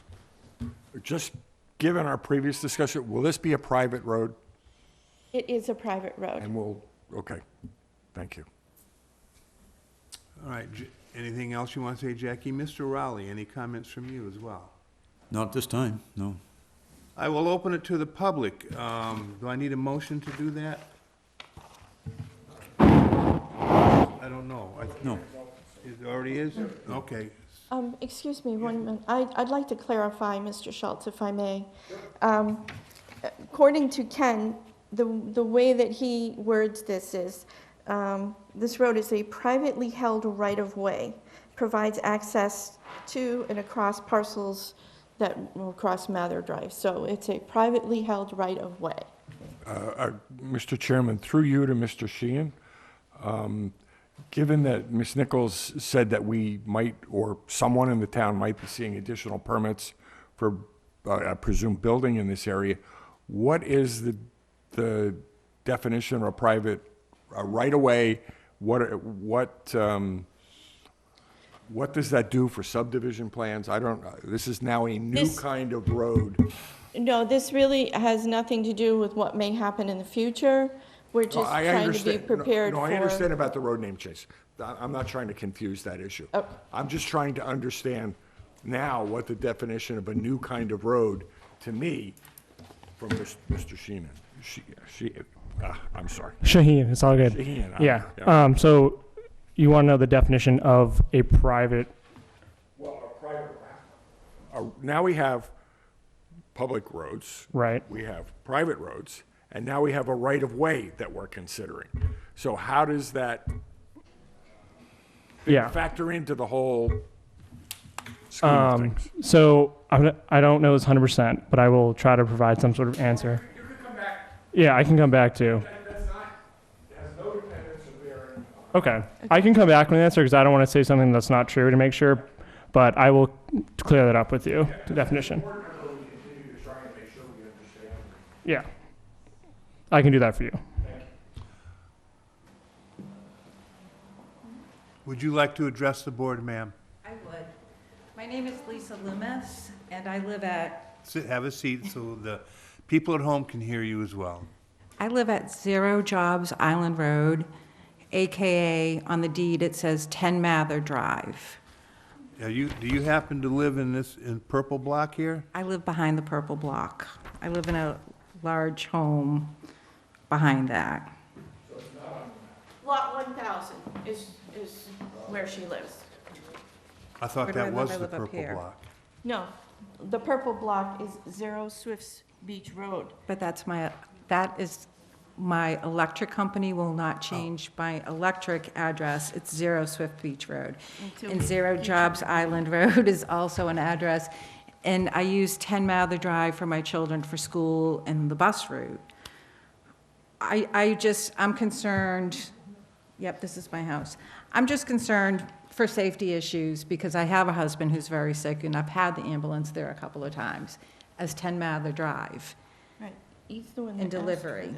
Just given our previous discussion, will this be a private road? It is a private road. And we'll, okay, thank you. All right. Anything else you want to say, Jackie? Mr. Rowley, any comments from you as well? Not this time, no. I will open it to the public. Do I need a motion to do that? I don't know. No. It already is? Okay. Excuse me, one minute. I'd like to clarify, Mr. Schultz, if I may. According to Ken, the way that he words this is, this road is a privately held right-of-way, provides access to and across parcels that will cross Mather Drive. So it's a privately held right-of-way. Mr. Chairman, through you to Mr. Sheehan, given that Ms. Nichols said that we might, or someone in the town might be seeing additional permits for, I presume, building in this area, what is the definition of a private right-of-way? What does that do for subdivision plans? I don't, this is now a new kind of road. No, this really has nothing to do with what may happen in the future. We're just trying to be prepared for... No, I understand about the road name change. I'm not trying to confuse that issue. Oh. I'm just trying to understand now what the definition of a new kind of road, to me, from Mr. Sheehan. I'm sorry. Shaheen, it's all good. Shaheen, yeah. So you want to know the definition of a private... Well, a private... now we have public roads. Right. We have private roads. And now we have a right-of-way that we're considering. So how does that factor into the whole scheme of things? So I don't know this 100%, but I will try to provide some sort of answer. You can come back. Yeah, I can come back too. That's not, it has no dependence of bearing. Okay. I can come back with an answer because I don't want to say something that's not true to make sure, but I will clear that up with you, the definition. Yeah. I can do that for you. Would you like to address the board, ma'am? I would. My name is Lisa Loomis, and I live at... Have a seat so the people at home can hear you as well. I live at 0 Jobs Island Road, AKA on the deed it says 10 Mather Drive. Do you happen to live in purple block here? I live behind the purple block. I live in a large home behind that. Lot 1,000 is where she lives. I thought Where do I that live? was I the live up purple here. block. No, the purple block is 0 Swifts Beach Road. But that is my electric company will not change my electric address. It's 0 Swift Beach Road. And 0 Jobs Island Road is also an address. And I use 10 Mather Drive for my children for school and the bus route. I'm concerned, yep, this is my house. I'm just concerned for safety issues because I have a husband who's very sick and I've had the ambulance there a couple of times as 10 Mather Drive. Right, he's the one that And delivery. asked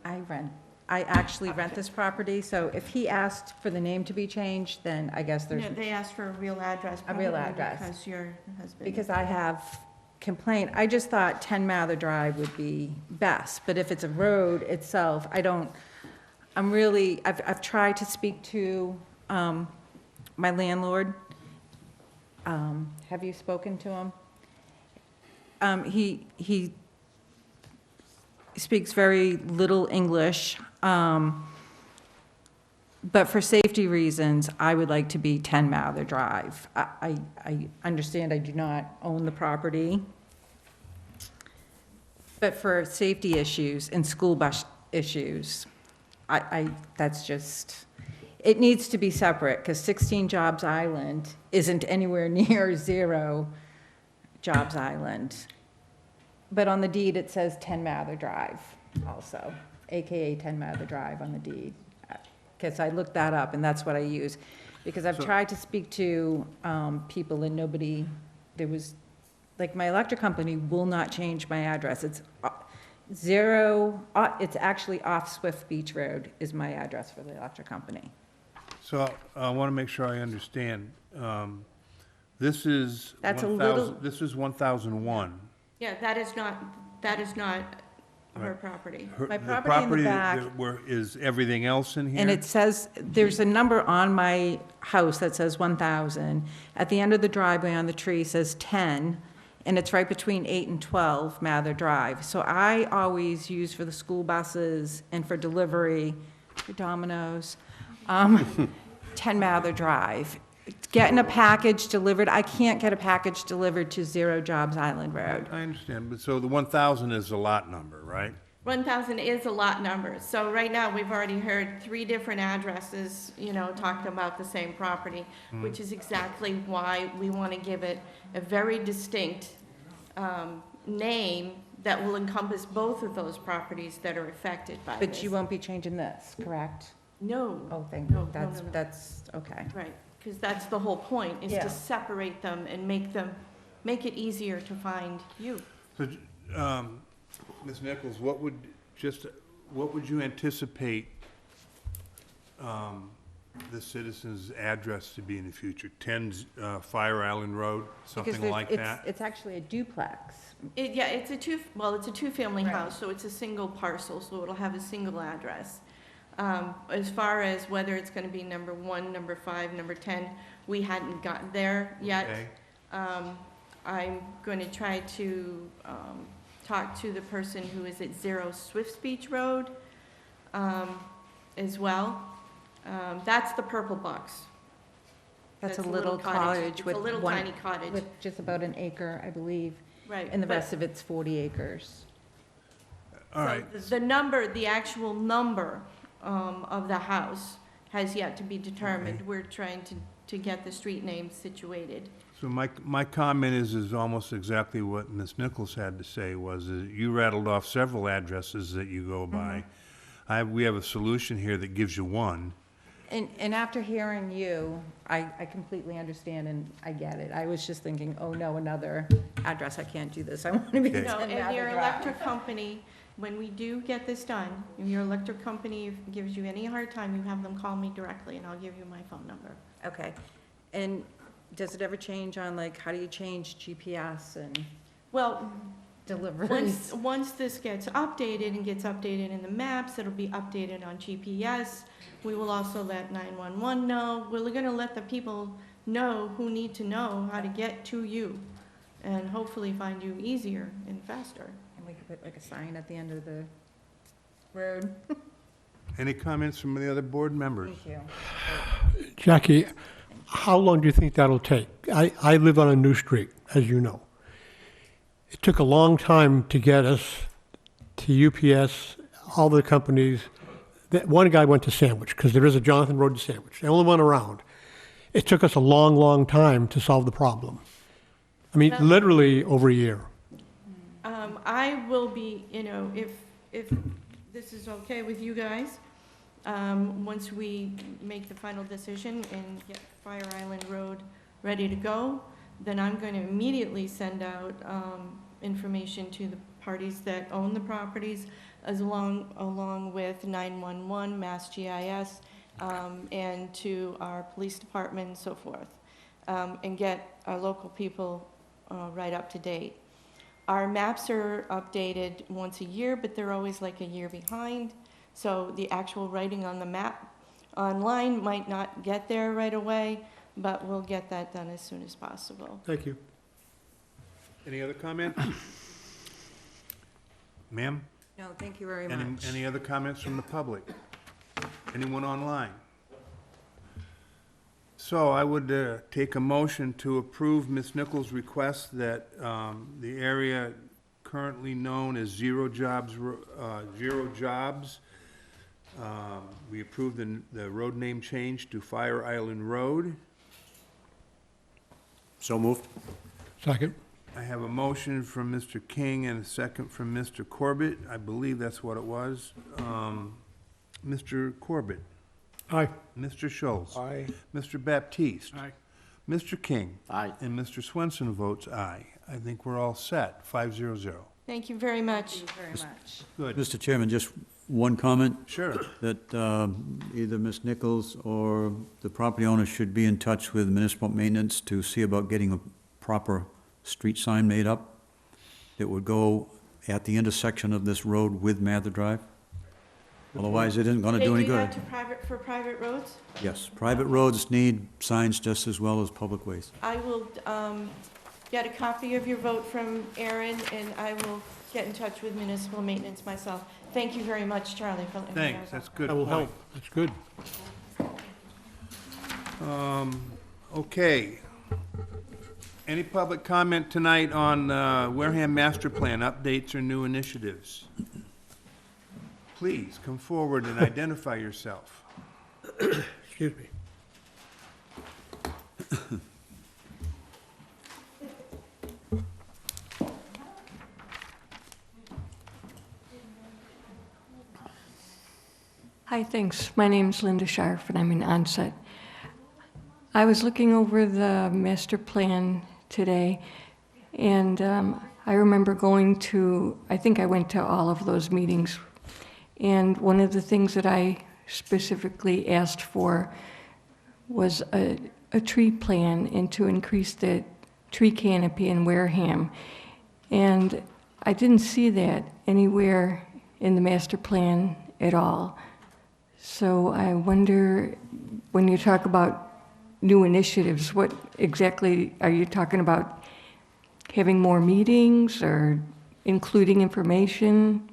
for this. I actually rent this property, so if he asked for the name to be changed, then I guess there's, No, they asked for a real address. A real probably address. Because your husband. because I have complaint, I just thought 10 Mather Drive would be best, but if it's a road itself, I've tried to speak to my landlord. Have you spoken to him? He speaks very little English, but for safety reasons, I would like to be 10 Mather Drive. I understand I do not own the property, but for safety issues and school bus issues, that's just, it needs to be separate, because 16 Jobs Island isn't anywhere near 0 Jobs Island. But on the deed, it says 10 Mather Drive also, AKA 10 Mather Drive on the deed. Because I looked that up, and that's what I use. Because I've tried to speak to people, and nobody, there was, like, my electric company will not change my address. It's it's actually off Swift Beach Road is my address for the electric company. So I want to make sure I understand. This is That's a 1,000 little- This is 1001. Yeah, that is not her property. My The property in the back- is everything else in here? And it says, there's a number on my house that says 1,000. At the end of the driveway on the tree says 10, and it's right between 8 and 12 Mather Drive. So I always use for the school buses and for delivery, for Domino's, 10 Mather Drive. Getting a package delivered, I can't get a package delivered to 0 Jobs Island Road. I understand, but so the 1,000 is a lot number, right? 1,000 is a lot number. So right now, we've already heard 3 different addresses, talking about the same property, which is exactly why we want to give it a very distinct name that will encompass both of those properties that are affected by this. But you won't be changing this, correct? No. Oh, thank No, you. no, no, no. That's, okay. Right, because that's the whole point, is Yeah. to separate them and make it easier to find you. So, Ms. Nichols, what would you anticipate the citizen's address to be in the future? 10 Fire Island Road, Because something like that? It's actually a duplex. It's a two-family house, so it's a single parcel, so it'll have a single address. As far as whether it's gonna be number 1, number 5, number 10, we hadn't gotten there yet. Okay. I'm gonna try to, talk to the person who is at 0 Swift Beach Road, as well. That's the purple box. That's a That's little cottage It's with a little one- tiny cottage. With just about an acre, I believe. Right. And the but- rest of it's 40 acres. All right. The actual number of the house has yet to be determined. Okay. We're trying to get the street name situated. So my comment is almost exactly what Ms. Nichols had to say, was that you rattled off several addresses that you go by. We have a solution here that gives you one. And after hearing you, I completely understand and I get it. I was just thinking, oh no, another address, I can't do this. I want to be Okay. 10 No, and Mather your Drive. electric company, when we do get this done, if your electric company gives you any hard time, you have them call me directly and I'll give you my phone number. Okay. And does it ever change on, like, how do you change GPS and Well, deliveries? once this gets updated and gets updated in the maps, it'll be updated on GPS. We will also let 911 know. We're gonna let the people know who need to know how to get to you and hopefully find you easier and faster. And we could put like a sign at the end of the road. Any comments from the other board members? Thank you. Jackie, how long do you think that'll take? I live on a new street, as you know. It took a long time to get us to UPS, all the companies. That one guy went to Sandwich, because there is a Jonathan Road to Sandwich, the only one around. It took us a long, long time to solve the problem. I mean, literally over a year. I will be, if this is okay with you guys, once we make the final decision and get Fire Island Road ready to go, then I'm going to immediately send out information to the parties that own the properties, along with 911, Mass GIS, and to our police department and so forth, and get our local people right up to date. Our maps are updated once a year, but they're always like a year behind, so the actual writing on the map online might not get there right away, but we'll get that done as soon as possible. Thank you. Any other comments? Ma'am? No, thank you very much. Any other comments from the public? Anyone online? So I would take a motion to approve Ms. Nichols' request that the area currently known as Zero Jobs, we approve the road name change to Fire Island Road. So moved. Second. I have a motion from Mr. King and a second from Mr. Corbett. I believe that's what it was. Mr. Corbett. Aye. Mr. Schultz. Aye. Mr. Baptiste. Aye. Mr. King. Aye. And Mr. Swenson votes aye. I think we're all set, 500. Thank you very much. Thank you very much. Good. Mr. Chairman, just one comment. Sure. That either Ms. Nichols or the property owner should be in touch with municipal maintenance to see about getting a proper street sign made up that would go at the intersection of this road with Mather Drive. Otherwise, it isn't gonna do any They do good. that for private roads? Yes, private roads need signs just as well as public ways. I will get a copy of your vote from Aaron, and I will get in touch with municipal maintenance myself. Thank you very much, Charlie, for letting me know. Thanks, that's good. That will point. help. That's good. Okay. Any public comment tonight on Wareham Master Plan updates or new initiatives? Please come forward and identify yourself. Excuse me. Hi, thanks. My name's Linda Scharf, and I'm in Onset. I was looking over the master plan today, and I remember going to, I think I went to all of those meetings, and one of the things that I specifically asked for was a tree plan and to increase the tree canopy in Wareham. And I didn't see that anywhere in the master plan at all. So I wonder, when you talk about new initiatives, what exactly are you talking about? Having more meetings or including information?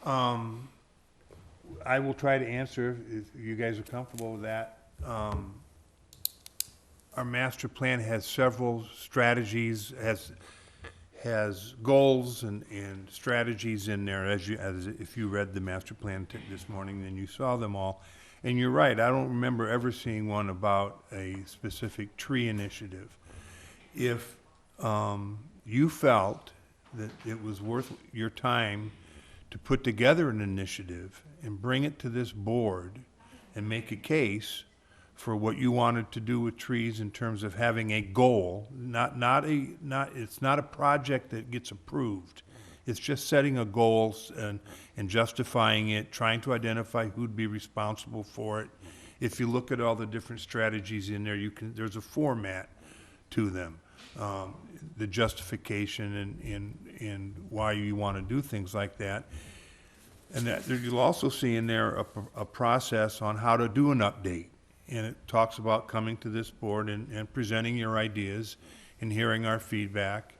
I will try to answer if you guys are comfortable with that. Our master plan has several strategies, has goals and strategies in there, as if you read the master plan this morning, then you saw them all. And you're right, I don't remember ever seeing one about a specific tree initiative. If you felt that it was worth your time to put together an initiative and bring it to this board and make a case for what you wanted to do with trees in terms of having a goal, it's not a project that gets approved. It's just setting a goal and justifying it, trying to identify who'd be responsible for it. If you look at all the different strategies in there, there's a format to them. The justification and why you want to do things like that. And that you'll also see in there a process on how to do an update. And it talks about coming to this board and presenting your ideas and hearing our feedback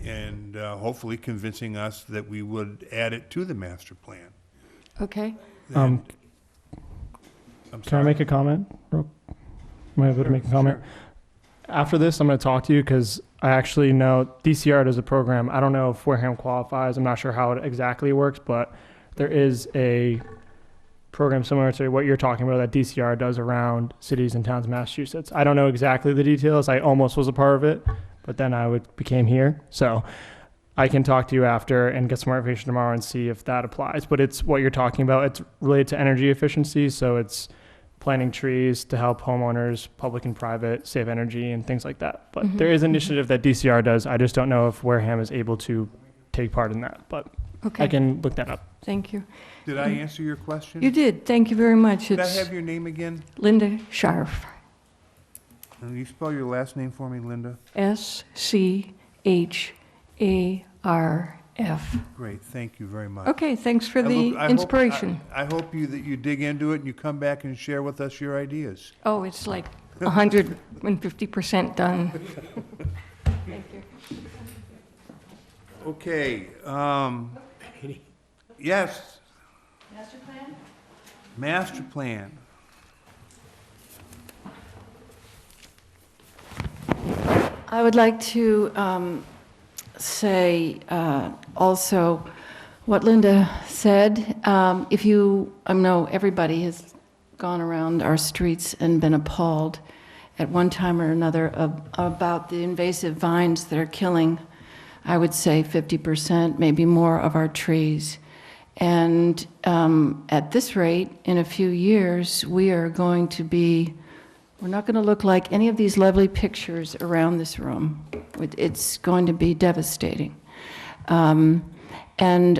and hopefully convincing us that we would add it to the master plan. Okay. I'm Can I sorry. make a comment? Am I able to make a comment? After this, I'm going to talk to you because I actually know DCR does a program. I don't know if Wareham qualifies. I'm not sure how it exactly works, but there is a program similar to what you're talking about that DCR does around cities and towns in Massachusetts. I don't know exactly the details. I almost was a part of it, but then I became here. So I can talk to you after and get some more information tomorrow and see if that applies. But it's what you're talking about. It's related to energy efficiency. So it's planting trees to help homeowners, public and private, save energy and things like that. But there is an initiative that DCR does. I just don't know if Wareham is able to take part in that. But Okay. I can look that up. Thank you. Did I answer your question? You did. Thank you very much. Did I It's have your name again? Linda Scharf. Can you spell your last name for me, Linda? SCHARF. Great, thank you very much. Okay, thanks for I the hope- inspiration. I hope that you dig into it and you come back and share with us your ideas. Oh, it's like 150% done. Thank you. Okay, yes, Master plan? master plan. I would like to say also what Linda said. If you, I know everybody has gone around our streets and been appalled at one time or another about the invasive vines that are killing, I would say 50%, maybe more of our trees. And at this rate, in a few years, we're not going to look like any of these lovely pictures around this room. It's going to be devastating. And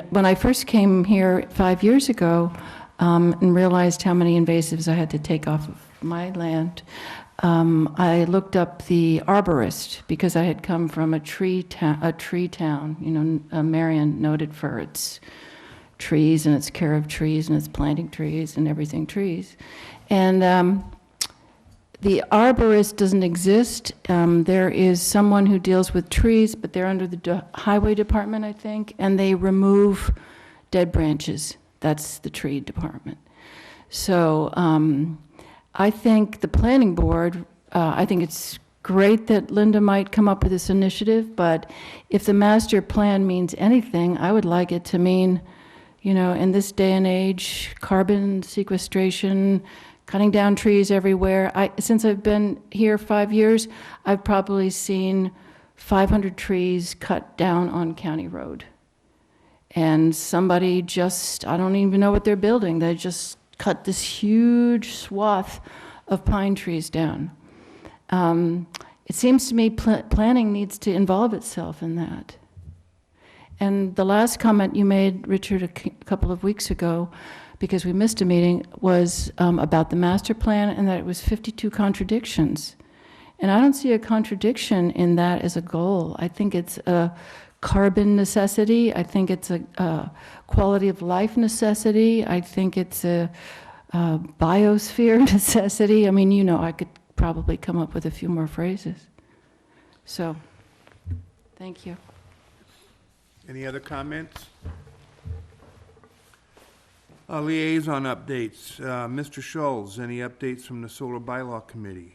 when I first came here 5 years ago and realized how many invasives I had to take off of my land, I looked up the arborist because I had come from a tree town, you know, Marion, noted for its trees and its care of trees and its planting trees and everything trees. And the arborist doesn't exist. There is someone who deals with trees, but they're under the highway department, I think, and they remove dead branches. That's the tree department. So I think the planning board, I think it's great that Linda might come up with this initiative, but if the master plan means anything, I would like it to mean, you know, in this day and age, carbon sequestration, cutting down trees everywhere. Since I've been here 5 years, I've probably seen 500 trees cut down on County Road. And somebody just, I don't even know what they're building, they just cut this huge swath of pine trees down. It seems to me planning needs to involve itself in that. And the last comment you made, Richard, a couple of weeks ago, because we missed a meeting, was about the master plan and that it was 52 contradictions. And I don't see a contradiction in that as a goal. I think it's a carbon necessity. I think it's a quality of life necessity. I think it's a biosphere necessity. I mean, you know, I could probably come up with a few more phrases. So, thank you. Any other comments? Liaison updates. Mr. Schultz, any updates from the Solar Bylaw Committee?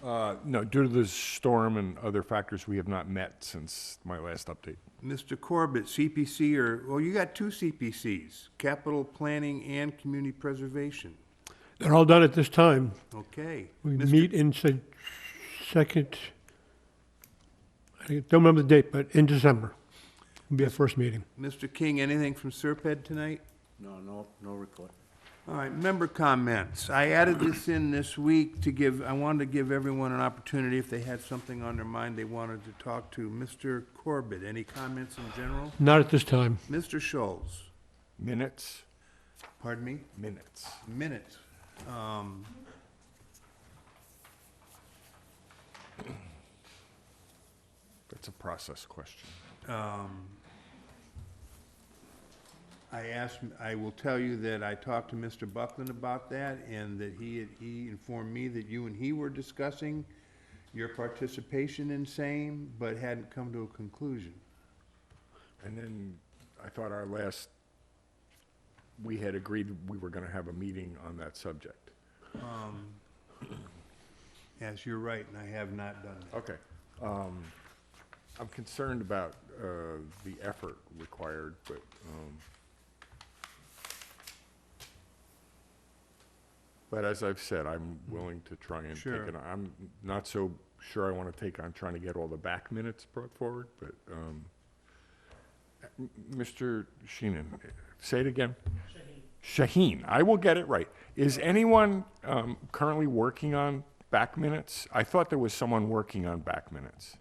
No, due to the storm and other factors, we have not met since my last update. Mr. Corbett, CPC, well, you got two CPCs, Capital Planning and Community Preservation. They're all done at this time. Okay. We meet in second, I don't remember the date, but in December will be our first meeting. Mr. King, anything from Serped tonight? No report. All right, member comments. I added this in this week I wanted to give everyone an opportunity if they had something on their mind they wanted to talk to. Mr. Corbett, any comments in general? Not at this time. Mr. Schultz? Minutes? Pardon me? Minutes. Minutes. That's a process question. I will tell you that I talked to Mr. Buckland about that, and that he informed me that you and he were discussing your participation in same, but hadn't come to a conclusion. And then I thought we had agreed we were going to have a meeting on that subject. Yes, you're right, and I have not done that. Okay. I'm concerned about the effort required, but as I've said, I'm willing to try and Sure. take it. I'm not so sure I want to take on trying to get all the back minutes brought forward, but Mr. Sheenan, say it again. Shaheen. I will get it right. Is anyone currently working on back minutes? I thought there was someone working on back minutes.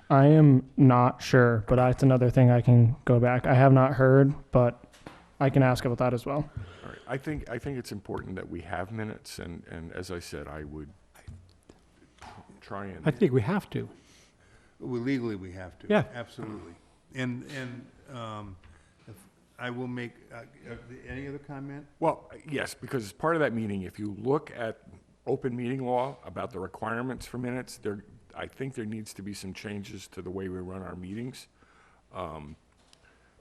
I am not sure, but that's another thing I can go back. I have not heard, but I can ask about that as well. All right. I think it's important that we have minutes, and as I said, I would try and... I think we have to. Well, legally, we have to. Yeah. Absolutely. And if I will make, any other comment? Well, yes, because as part of that meeting, if you look at open meeting law about the requirements for minutes, I think there needs to be some changes to the way we run our meetings,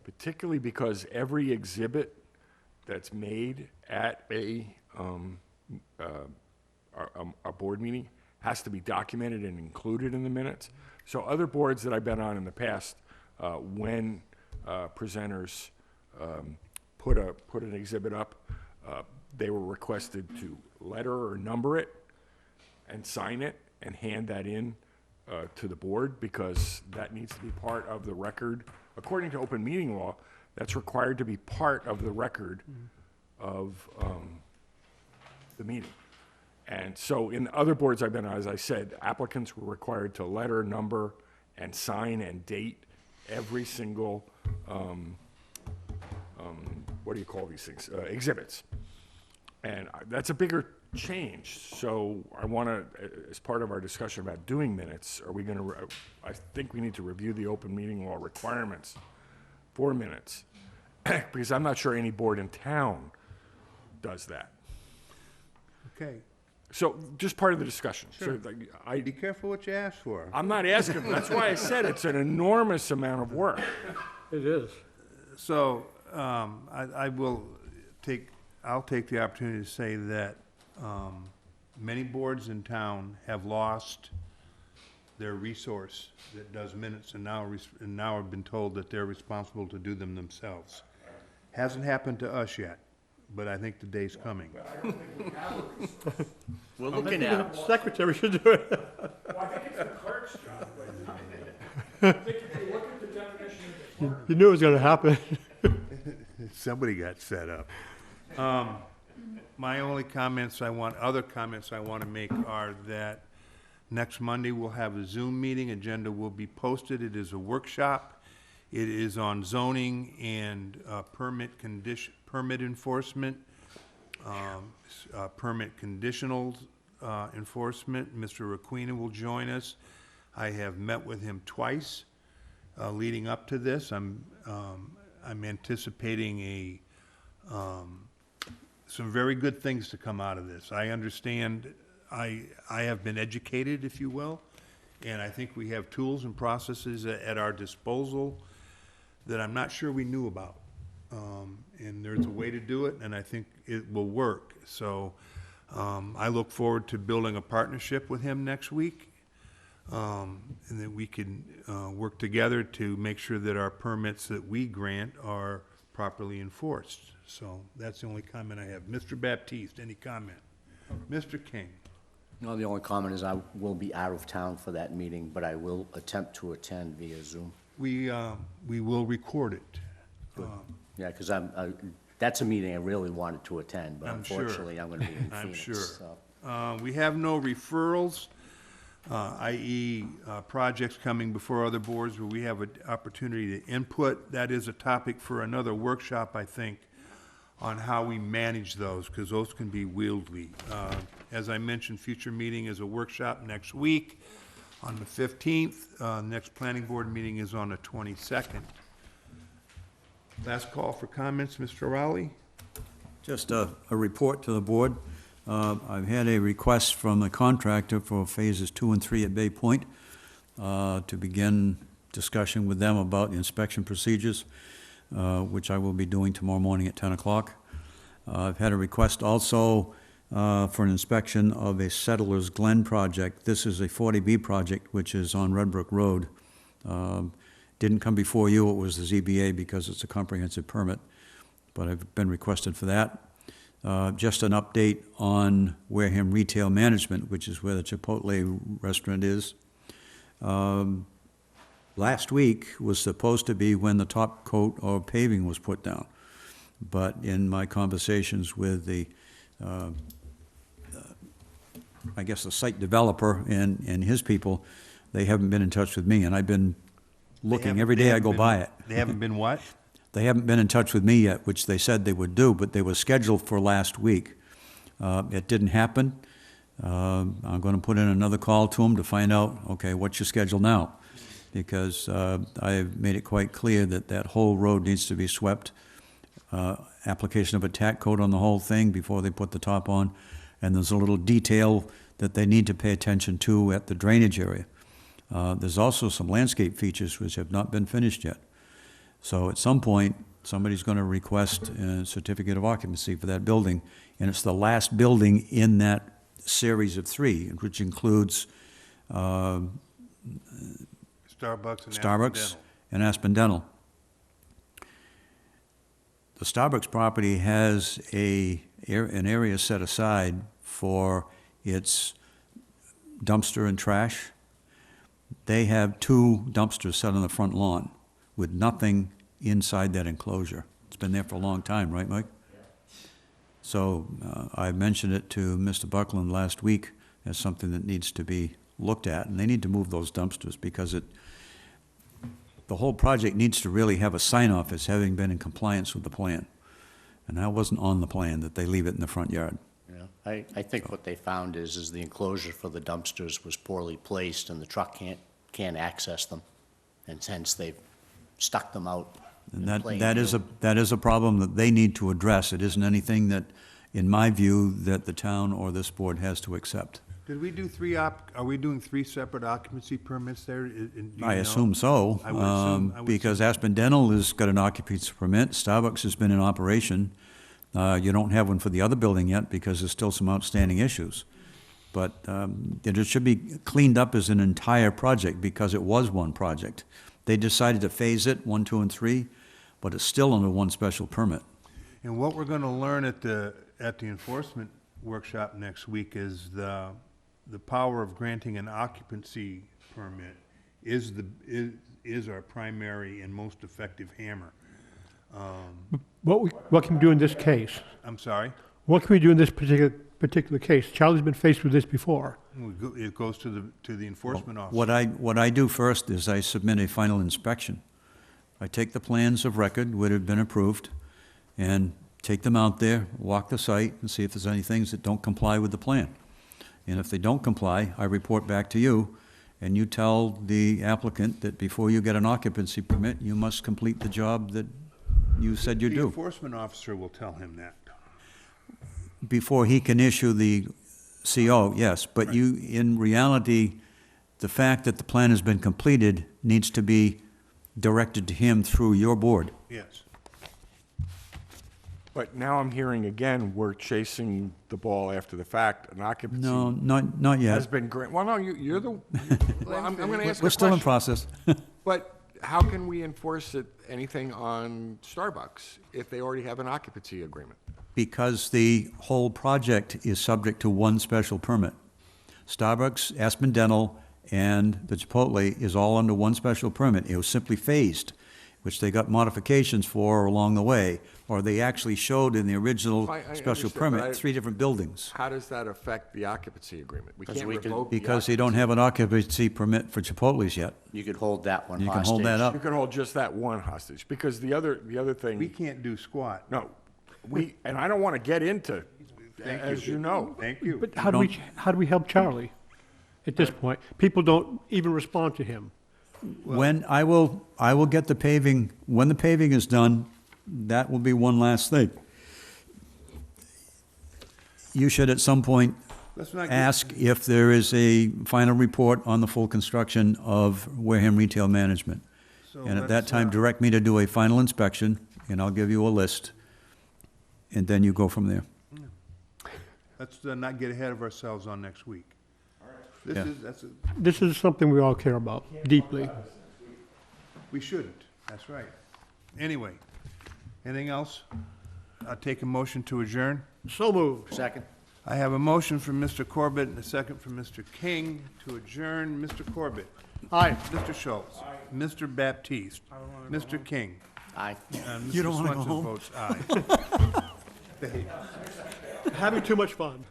particularly because every exhibit that's made at a board meeting has to be documented and included in the minutes. So other boards that I've been on in the past, when presenters put an exhibit up, they were requested to letter or number it and sign it, and hand that in to the board, because that needs to be part of the record. According to open meeting law, that's required to be part of the record of the meeting. And so in other boards I've been on, as I said, applicants were required to letter, number, and sign and date every single, what do you call these things? Exhibits. And that's a bigger change. So I want to, as part of our discussion about doing minutes, are we going to, I think we need to review the open meeting law requirements for minutes. Because I'm not sure any board in town does that. Okay. So just part of the discussion. Sure. So I, Be careful what you ask for. I'm not asking, that's why I said it's an enormous amount of work. It is. So, I'll take the opportunity to say that, many boards in town have lost their resource that does minutes, and now have been told that they're responsible to do them themselves. Hasn't happened to us yet, but I think the day's coming. We're looking at it. Secretary should do it. Well, I think it's the clerk's job. I think if you look at the definition of the clerk. You knew it was going to happen. Somebody got set up. My only other comments I want to make are that next Monday we'll have a Zoom meeting. Agenda will be posted. It is a workshop. It is on zoning and permit enforcement, permit conditional enforcement. Mr. Requena will join us. I have met with him twice leading up to this. I'm anticipating some very good things to come out of this. I understand, I have been educated, if you will, and I think we have tools and processes at our disposal that I'm not sure we knew about. And there's a way to do it, and I think it will work. So I look forward to building a partnership with him next week, and that we can work together to make sure that our permits that we grant are properly enforced. So that's the only comment I have. Mr. Baptiste, any comment? Mr. King? No, the only comment is I will be out of town for that meeting, but I will attempt to attend via Zoom. We will record it. Yeah, because that's a meeting I really wanted to attend, but I'm sure. unfortunately, I'm going to be in I'm Phoenix. sure. So. We have no referrals, i.e. Projects coming before other boards where we have an opportunity to input. That is a topic for another workshop, I think, on how we manage those, because those can be wieldy. As I mentioned, future meeting is a workshop next week on the 15th. Next planning board meeting is on the 22nd. Last call for comments, Mr. Rowley? Just a report to the board. I've had a request from the contractor for phases 2 and 3 at Bay Point to begin discussion with them about the inspection procedures, which I will be doing tomorrow morning at 10 o'clock. I've had a request also for an inspection of a Settlers Glen project. This is a 40B project, which is on Red Brook Road. Didn't come before you, it was the ZBA because it's a comprehensive permit, but I've been requested for that. Just an update on Wareham Retail Management, which is where the Chipotle restaurant is. Last week was supposed to be when the top coat of paving was put down. But in my conversations with the, I guess the site developer and his people, they haven't been in touch with me, and I've been looking every day I go by it. They haven't been what? They haven't been in touch with me yet, which they said they would do, but they were scheduled for last week. It didn't happen. I'm going to put in another call to them to find out, okay, what's your schedule now? Because I've made it quite clear that that whole road needs to be swept. Application of a tack coat on the whole thing before they put the top on. And there's a little detail that they need to pay attention to at the drainage area. There's also some landscape features which have not been finished yet. So at some point, somebody's going to request a certificate of occupancy for that building, and it's the last building in that series of 3, which includes Starbucks and Aspen Dental. The Starbucks property has an area set aside for its dumpster and trash. They have 2 dumpsters set on the front lawn with nothing inside that enclosure. It's been there for a long time, right, Mike? So I mentioned it to Mr. Buckland last week as something that needs to be looked at, and they need to move those dumpsters because the whole project needs to really have a sign-off as having been in compliance with the plan. And that wasn't on the plan, that they leave it in the front yard. Yeah, I think what they found is the enclosure for the dumpsters was poorly placed and the truck can't access them. And hence they've stuck them out. And that is a problem that they need to address. It isn't anything that, in my view, that the town or this board has to accept. Did we do are we doing 3 separate occupancy permits there? Do you I know? assume so, I would assume- I would because Aspen Dental has got an occupancy permit, Starbucks has been in operation. You don't have one for the other building yet because there's still some outstanding issues. But it should be cleaned up as an entire project because it was one project. They decided to phase it, 1, 2, and 3, but it's still under one special permit. And what we're gonna learn at the enforcement workshop next week is the power of granting an occupancy permit is our primary and most effective hammer. What can we do in this case? I'm sorry? What can we do in this particular case? Charlie's been faced with this before. It goes to the enforcement officer. What I do first is I submit a final inspection. I take the plans of record, would have been approved, and take them out there, walk the site, and see if there's any things that don't comply with the plan. And if they don't comply, I report back to you, and you tell the applicant that before you get an occupancy permit, you must complete the job that you said you The do. enforcement officer will tell him that. Before he can issue the CO, yes, but you, in reality, the fact that the plan has been completed needs to be directed to him through your board. Yes. But now I'm hearing again, we're chasing the ball after the fact, an occupancy. No, not yet. Has been granted. Well, no, you're the, well, I'm gonna ask a We're still in question. process. But how can we enforce anything on Starbucks if they already have an occupancy agreement? Because the whole project is subject to one special permit. Starbucks, Aspen Dental, and the Chipotle is all under one special permit. It was simply phased, which they got modifications for along the way, or they actually showed in the original I special understand, but permit 3 different buildings. How does that affect the occupancy agreement? We can't we can- revoke the Because they don't have an occupancy permit for Chipotle's yet. You could hold that one You hostage. can hold that up. You can hold just that one hostage, because the other thing. We can't do squat. No, and I don't want to get into, as you know. Thank you. But how do we help Charlie at this point? People don't even respond to him. When I will get the paving, when the paving is done, that will be one last thing. You should at some point Let's not get- ask if there is a final report on the full construction of Wareham Retail Management. So And at that let's, time, direct me to do a final inspection, and I'll give you a list, and then you go from there. Let's not get ahead of ourselves on next week. Yeah. This is something we all care about deeply. We shouldn't, that's right. Anyway, anything else? I'll take a motion to adjourn. So moved. Second. I have a motion from Mr. Corbett and a second from Mr. King to adjourn. Mr. Corbett. Aye. Mr. Schultz. Mr. Baptiste. Mr. King. Aye. And You Mr. don't wanna go Swenson home? votes aye. Having too much fun.